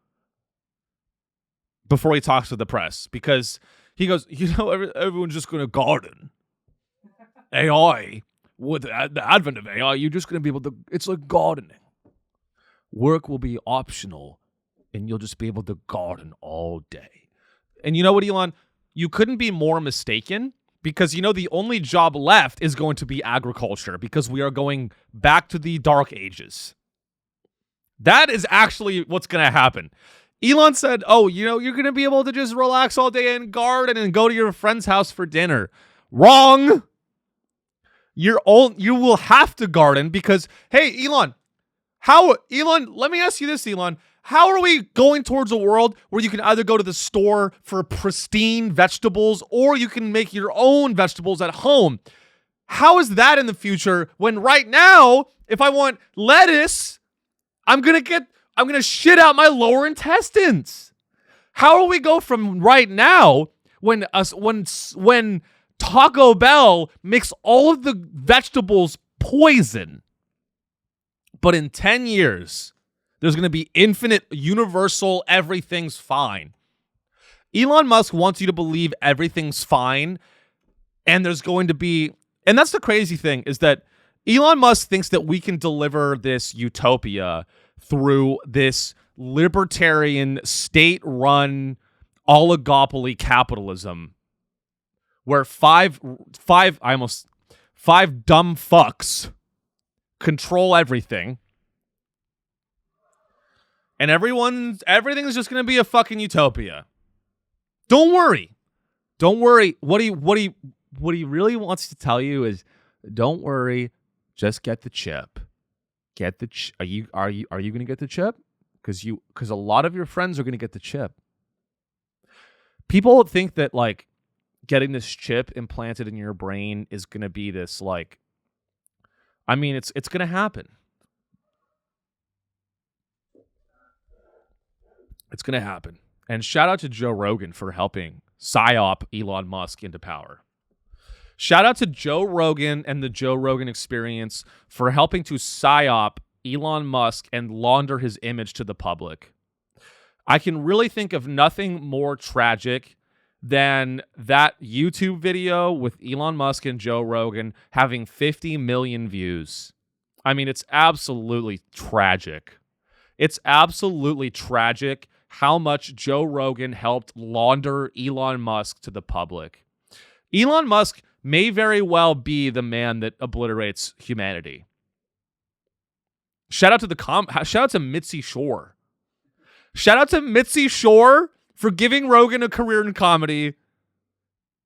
before he talks to the press, because he goes, everyone's just going to garden. AI, with the advent of AI, you're just going to be able to, it's like gardening. Work will be optional, and you'll just be able to garden all day. And you know what, Elon? You couldn't be more mistaken. Because, the only job left is going to be agriculture, because we are going back to the dark ages. That is actually what's going to happen. Elon said, you're going to be able to just relax all day and garden and go to your friend's house for dinner. Wrong. You will have to garden because, hey, Elon, let me ask you this, Elon. How are we going towards a world where you can either go to the store for pristine vegetables or you can make your own vegetables at home? How is that in the future when right now, if I want lettuce, I'm going to shit out my lower intestines? How do we go from right now when Taco Bell makes all of the vegetables poison, but in 10 years, there's going to be infinite, universal, everything's fine. Elon Musk wants you to believe everything's fine, and there's going to be... And that's the crazy thing, is that Elon Musk thinks that we can deliver this utopia through this libertarian, state-run oligopoly capitalism, where five dumb fucks control everything. And everything's just going to be a fucking utopia. Don't worry. What he really wants to tell you is, don't worry. Just get the chip. Are you going to get the chip? Because a lot of your friends are going to get the chip. People think that like getting this chip implanted in your brain is going to be this like. I mean, it's going to happen. It's going to happen. And shout out to Joe Rogan for helping psyop Elon Musk into power. Shout out to Joe Rogan and the Joe Rogan Experience for helping to psyop Elon Musk and launder his image to the public. I can really think of nothing more tragic than that YouTube video with Elon Musk and Joe Rogan having 50 million views. I mean, it's absolutely tragic. It's absolutely tragic how much Joe Rogan helped launder Elon Musk to the popublic. Elon Musk may very well be the man that obliterates humanity. Shout out to Mitzi Shore. Shout out to Mitzi Shore for giving Rogan a career in comedy,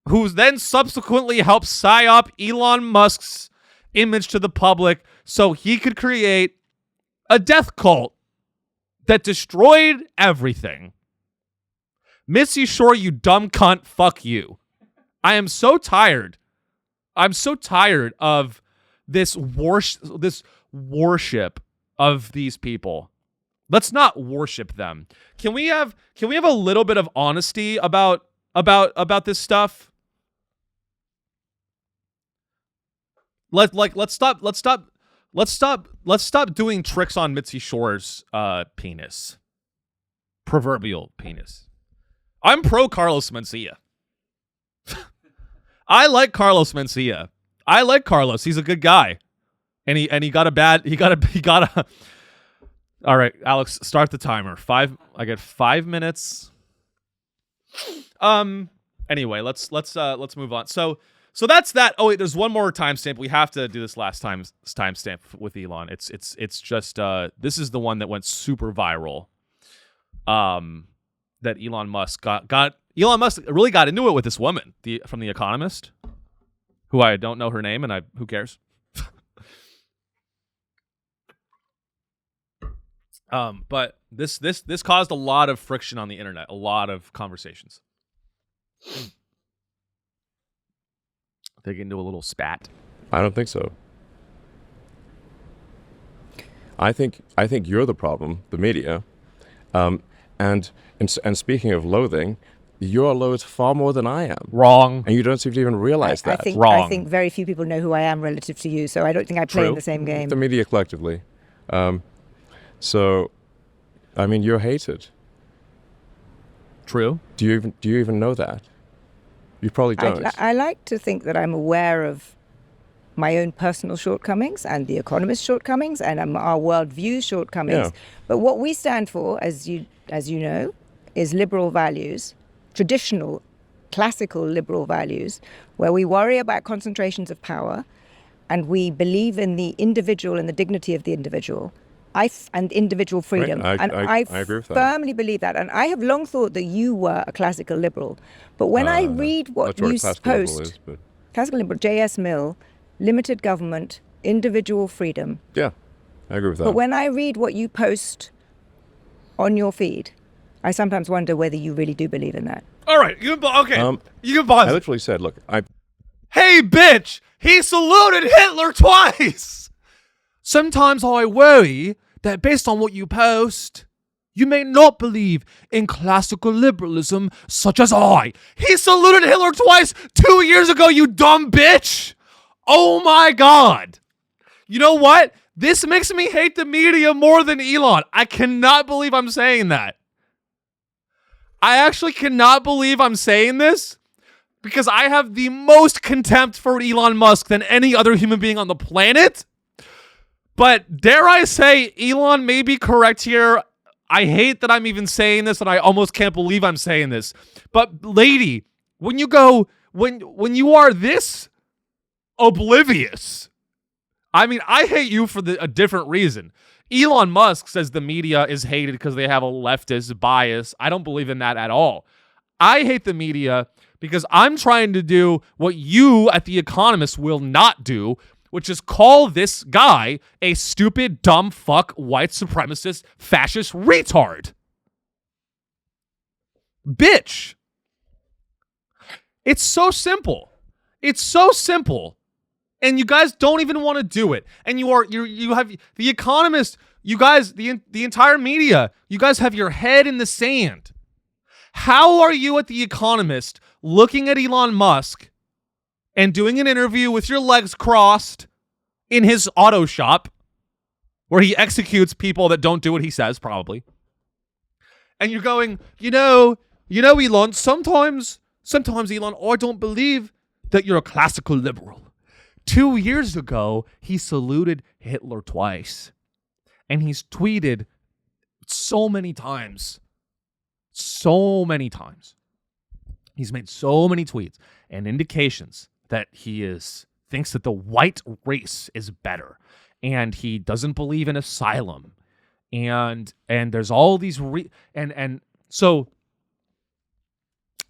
who then subsequently helped psyop Elon Musk's image to the public so he could create a death cult that destroyed everything. Mitzi Shore, you dumb cunt, fuck you. I am so tired. I'm so tired of this worship of these people. Let's not worship them. Can we have a little bit of honesty about this stuff? Let's stop doing tricks on Mitzi Shore's penis. Proverbial penis. I'm pro Carlos Mencia. I like Carlos Mencia. I like Carlos. He's a good guy. And he got a All right, Alex, start the timer. I get 5 minutes. Anyway, let's move on. So that's that. Oh wait, there's one more timestamp. We have to do this last timestamp with Elon. It's just this is the one that went super viral. That Elon Musk Elon Musk really got into it with this woman, from The Economist, who I don't know her name, and who cares? But this caused a lot of friction on the internet, a lot of conversations. They get into a little spat. I don't think so. I think you're the problem, the media. And speaking of loathing, you're loathed far more than I am. Wrong. And you don't seem to even realize that. Wrong. I think very few people know who I am relative to you, so I don't think I play in the same game. The media collectively. So, I mean, you're hated. True. Do you even know that? You probably don't. I like to think that I'm aware of my own personal shortcomings and the Economist's shortcomings and our worldview's shortcomings. Yeah. But what we stand for, as you know, is liberal values, traditional, classical liberal values, where we worry about concentrations of power and we believe in the individual and the dignity of the individual. And individual freedom. Right. I agree with that. Firmly believe that. And I have long thought that you were a classical liberal. But when I read what you post, classical liberal, J.S. Mill, limited government, individual freedom. Yeah, I agree with that. But when I read what you post on your feed, I sometimes wonder whether you really do believe in that. All right, you can pause. I literally said, look, Hey, bitch! He saluted Hitler twice! Sometimes I worry that based on what you post, you may not believe in classical liberalism such as I. He saluted Hitler twice 2 years ago, you dumb bitch! Oh my God! You know what? This makes me hate the media more than Elon. I cannot believe I'm saying that. I actually cannot believe I'm saying this because I have the most contempt for Elon Musk than any other human being on the planet. But dare I say, Elon may be correct here. I hate that I'm even saying this, and I almost can't believe I'm saying this. But lady, when you are this oblivious, I mean, I hate you for a different reason. Elon Musk says the media is hated because they have a leftist bias. I don't believe in that at all. I hate the media because I'm trying to do what you at The Economist will not do, which is call this guy a stupid, dumb fuck, white supremacist, fascist retard. Bitch. It's so simple. It's so simple. And you guys don't even want to do it. And you have The Economist, you guys, the entire media, you guys have your head in the sand. How are you at The Economist looking at Elon Musk and doing an interview with your legs crossed in his auto shop where he executes people that don't do what he says, probably. And you're going, you know, Elon, sometimes, Elon, I don't believe that you're a classical liberal. 2 years ago, he saluted Hitler twice. And he's tweeted so many times. He's made so many tweets and indications that he thinks that the white race is better, and he doesn't believe in asylum, and there's all these so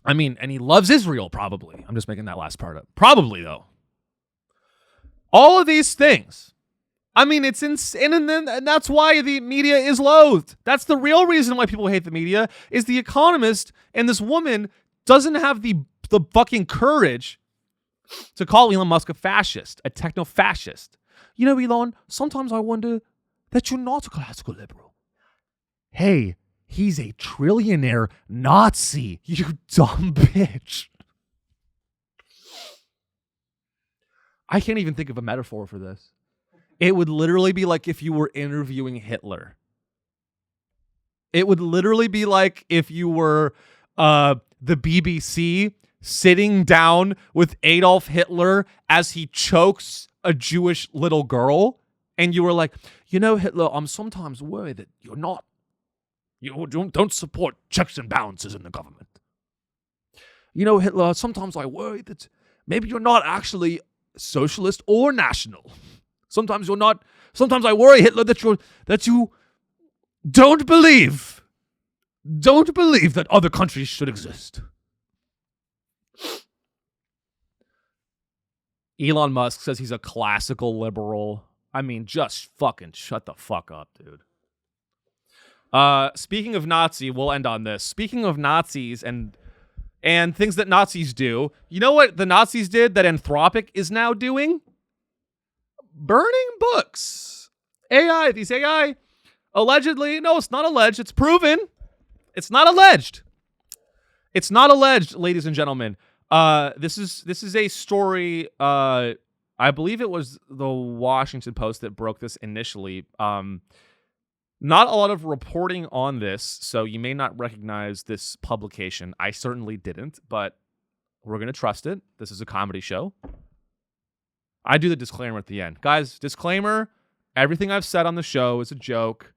I mean, and he loves Israel, probably. I'm just making that last part up. Probably, though. All of these things. I mean, it's insane, and that's why the media is loathed. That's the real reason why people hate the media, is The Economist and this woman doesn't have the fucking courage to call Elon Musk a fascist, a techno-fascist. You know, Elon, sometimes I wonder that you're not a classical liberal. hey, he's a trillionaire Nazi, you dumb bitch. I can't even think of a metaphor for this. It would literally be like if you were interviewing Hitler. It would literally be like if you were the BBC sitting down with Adolf Hitler as he chokes a Jewish little girl, and you were like, you know, Hitler, I'm sometimes worried that you don't support checks and balances in the government. You know, Hitler, sometimes I worry that maybe you're not actually socialist or national. Sometimes you're not. Sometimes I worry, Hitler, that you don't believe that other countries should exist. Elon Musk says he's a classical liberal. I mean, just fucking shut the fuck up, dude. Speaking of Nazi, we'll end on this. Speaking of Nazis and things that Nazis do, you know what the Nazis did that Anthropic is now doing? Burning books. These AI, allegedly, no, it's not alleged, it's proven. It's not alleged. It's not alleged, ladies and gentlemen. This is a story, I believe it was the Washington Post that broke this initially. Not a lot of reporting on this, so you may not recognize this publication. I certainly didn't, but we're going to trust it. This is a comedy show. I do the disclaimer at the end. Guys, disclaimer, everything I've said on the show is a joke,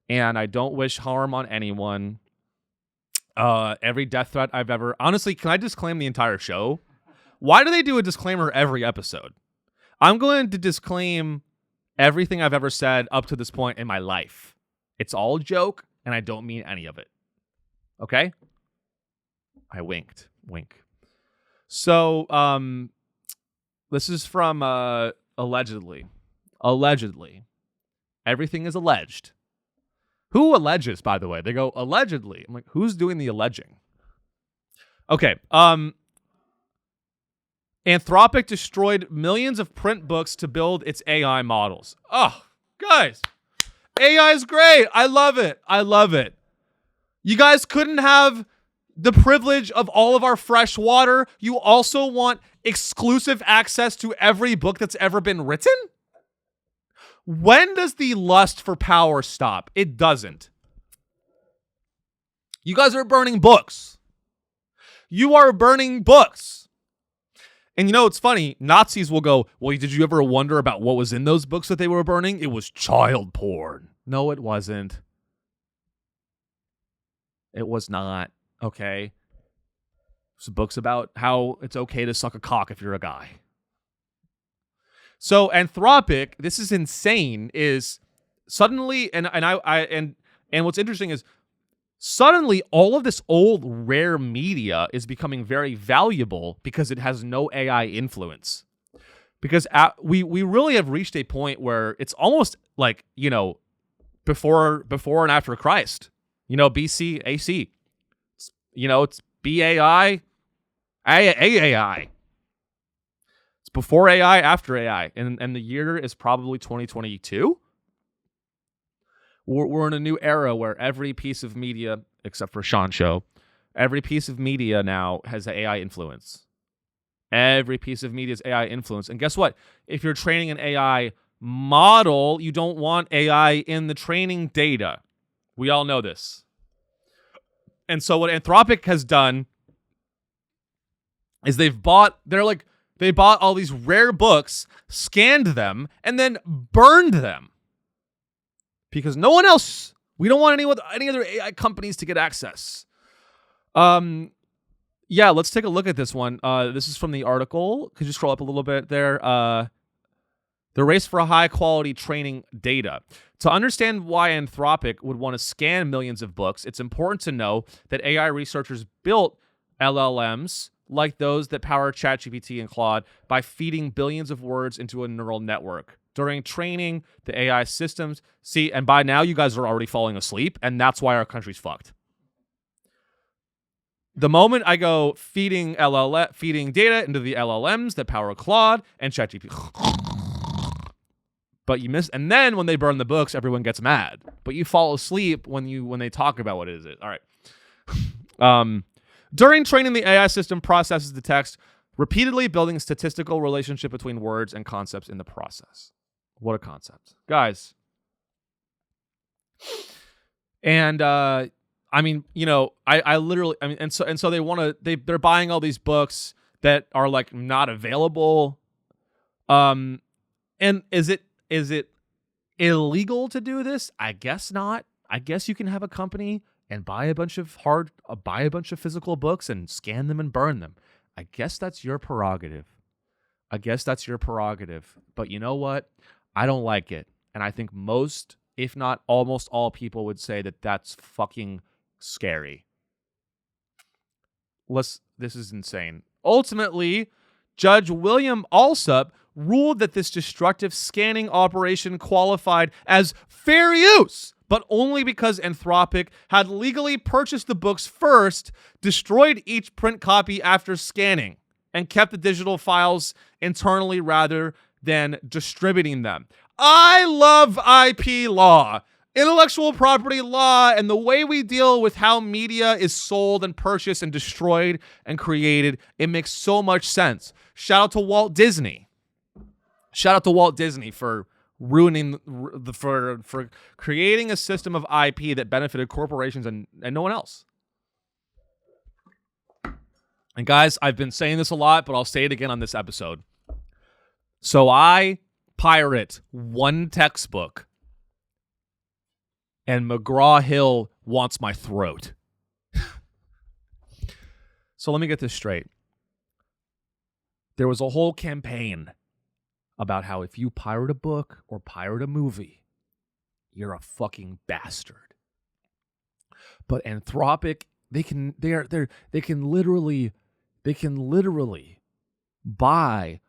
and I don't wish harm on anyone. Every death threat I've ever... Honestly, can I disclaim the entire show? Why do they do a disclaimer every episode? I'm going to disclaim everything I've ever said up to this point in my life. It's all a joke, and I don't mean any of it. Okay? I winked. Wink. So, this is from allegedly. Allegedly. Everything is alleged. Who alleges, by the way? They go, allegedly. I'm like, who's doing the alleging? Okay. Anthropic destroyed millions of print books to build its AI models. Oh, guys. AI is great. I love it. I love it. You guys couldn't have the privilege of all of our fresh water. You also want exclusive access to every book that's ever been written? When does the lust for power stop? It doesn't. You guys are burning books. You are burning books. And you know, it's funny. Nazis will go, well, did you ever wonder about what was in those books that they were burning? It was child porn. No, it wasn't. It was not. Okay. It's books about how it's okay to suck a cock if you're a guy. So Anthropic, this is insane, is suddenly, and what's interesting is suddenly all of this old rare media is becoming very valuable because it has no AI influence. Because we really have reached a point where it's almost like, you know, before and after Christ. You know, BC, AC. You know, it's BAI, AAI. It's before AI, after AI. And the year is probably 2022. We're in a new era where every piece of media, except for Sean Show, every piece of media now has AI influence. Every piece of media is AI influence. And guess what? If you're training an AI model, you don't want AI in the training data. We all know this. And so what Anthropic has done is they bought all these rare books, scanned them, and then burned them. Because no one else, we don't want any other AI companies to get access. Yeah, let's take a look at this one. This is from the article. Could you scroll up a little bit there? The race for high quality training data. To understand why Anthropic would want to scan millions of books, it's important to know that AI researchers built LLMs like those that power ChatGPT and Claude by feeding billions of words into a neural network. During training, the AI systems, and by now you guys are already falling asleep, and that's why our country's fucked. The moment I go feeding data into the LLMs that power Claude and ChatGPT, but you miss. And then when they burn the books, everyone gets mad. But you fall asleep when they talk about what it is. All right. During training, the AI system processes the text, repeatedly building a statistical relationship between words and concepts in the process. What a concept, guys. And I mean, you know, I literally, I mean, and so they're buying all these books that are like not available. And is it illegal to do this? I guess not. I guess you can have a company and buy a bunch of physical books and scan them and burn them. I guess that's your prerogative. But you know what? I don't like it. And I think most, if not almost all people would say that that's fucking scary. This is insane. Ultimately, Judge William Alsup ruled that this destructive scanning operation qualified as fair use, but only because Anthropic had legally purchased the books first, destroyed each print copy after scanning, and kept the digital files internally rather than distributing them. I love IP law, intellectual property law, and the way we deal with how media is sold and purchased and destroyed and created. It makes so much sense. Shout out to Walt Disney. For ruining for creating a system of IP that benefited corporations and no one else. And guys, I've been saying this a lot, but I'll say it again on this episode. So I pirate one textbook and McGraw-Hill wants my throat. So let me get this straight. There was a whole campaign about how if you pirate a book or pirate a movie, you're a fucking bastard. But Anthropic, they can literally buy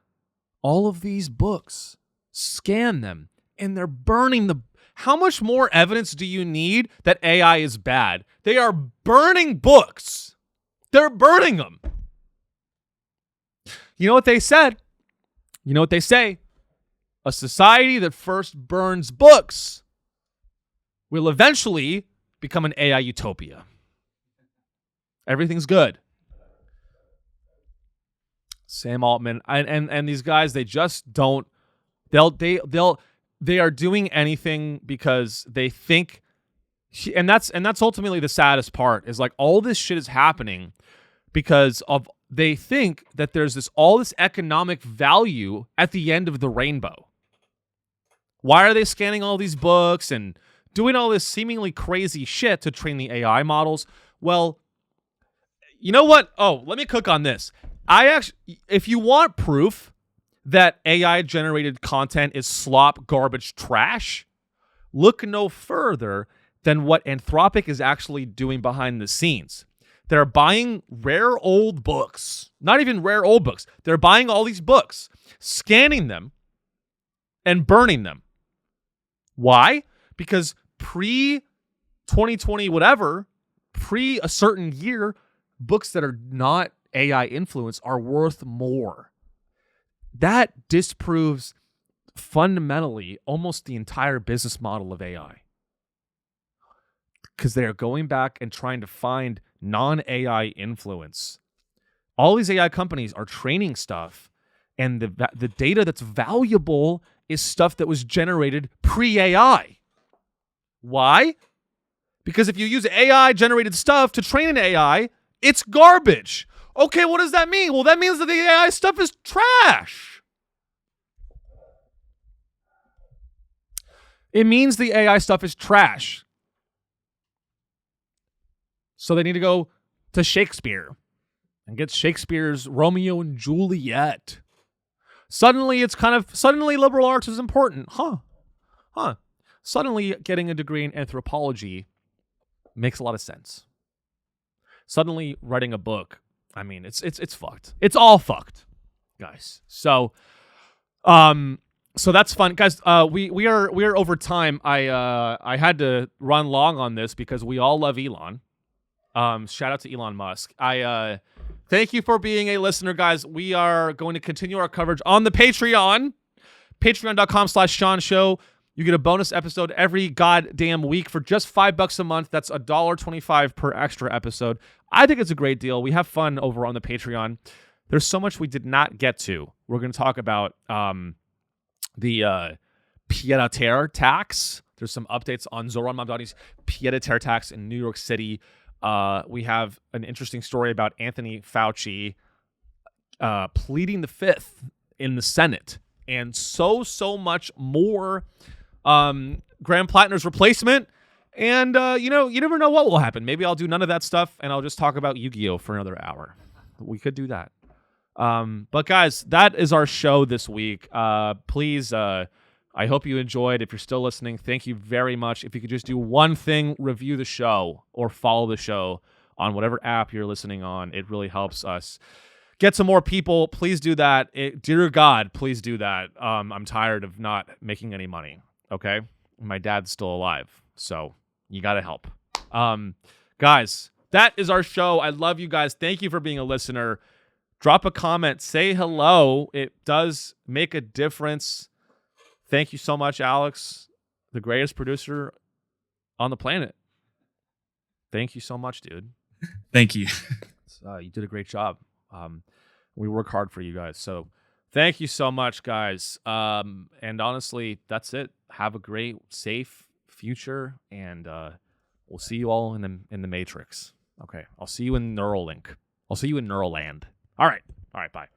all of these books, scan them, and they're burning the. How much more evidence do you need that AI is bad? They are burning books. They're burning them. You know what they said? You know what they say? A society that first burns books will eventually become an AI utopia. Everything's good. Sam Altman and these guys, they just don't. They are doing anything because they think, and that's ultimately the saddest part. Is like all this shit is happening because of. They think that there's all this economic value at the end of the rainbow. Why are they scanning all these books and doing all this seemingly crazy shit to train the AI models? Well, you know what? Oh, let me cook on this. If you want proof that AI-generated content is slop, garbage, trash, look no further than what Anthropic is actually doing behind the scenes. They're buying rare old books. Not even rare old books. They're buying all these books, scanning them, and burning them. Why? Because pre-2020 whatever, pre a certain year, books that are not AI influenced are worth more. That disproves fundamentally almost the entire business model of AI. Because they are going back and trying to find non-AI influence. All these AI companies are training stuff, and the data that's valuable is stuff that was generated pre-AI. Why? Because if you use AI-generated stuff to train an AI, it's garbage. Okay, what does that mean? Well, that means that the AI stuff is trash. It means the AI stuff is trash. So they need to go to Shakespeare and get Shakespeare's Romeo and Juliet. Suddenly liberal arts is important. Huh. Suddenly getting a degree in anthropology makes a lot of sense. Suddenly writing a book, I mean, it's fucked. It's all fucked, guys. So that's fun, guys. We are over time. I had to run long on this because we all love Elon. Shout out to Elon Musk. I thank you for being a listener, guys. We are going to continue our coverage on the Patreon. Patreon.com/Sean Show. You get a bonus episode every goddamn week for just $5 a month. That's $1.25 per extra episode. I think it's a great deal. We have fun over on the Patreon. There's so much we did not get to. We're going to talk about the pied-à-terre tax. There's some updates on Zohran Mamdani's pied-à-terre tax in New York City. We have an interesting story about Anthony Fauci pleading the fifth in the Senate, and so much more. Graham Plattner's replacement, and you never know what will happen. Maybe I'll do none of that stuff, and I'll just talk about Yu-Gi-Oh for another hour. We could do that. But guys, that is our show this week. Please, I hope you enjoyed. If you're still listening, thank you very much. If you could just do one thing, review the show or follow the show on whatever app you're listening on. It really helps us get some more people. Please do that. Dear God, please do that. I'm tired of not making any money. Okay? My dad's still alive, so you got to help. Guys, that is our show. I love you guys. Thank you for being a listener. Drop a comment. Say hello. It does make a difference. Thank you so much, Alex, the greatest producer on the planet. Thank you so much, dude. Thank you. You did a great job. We work hard for you guys, so thank you so much, guys. And honestly, that's it. Have a great, safe future, and we'll see you all in the Matrix. Okay, I'll see you in Neuralink. I'll see you in Neuraland. All right, bye.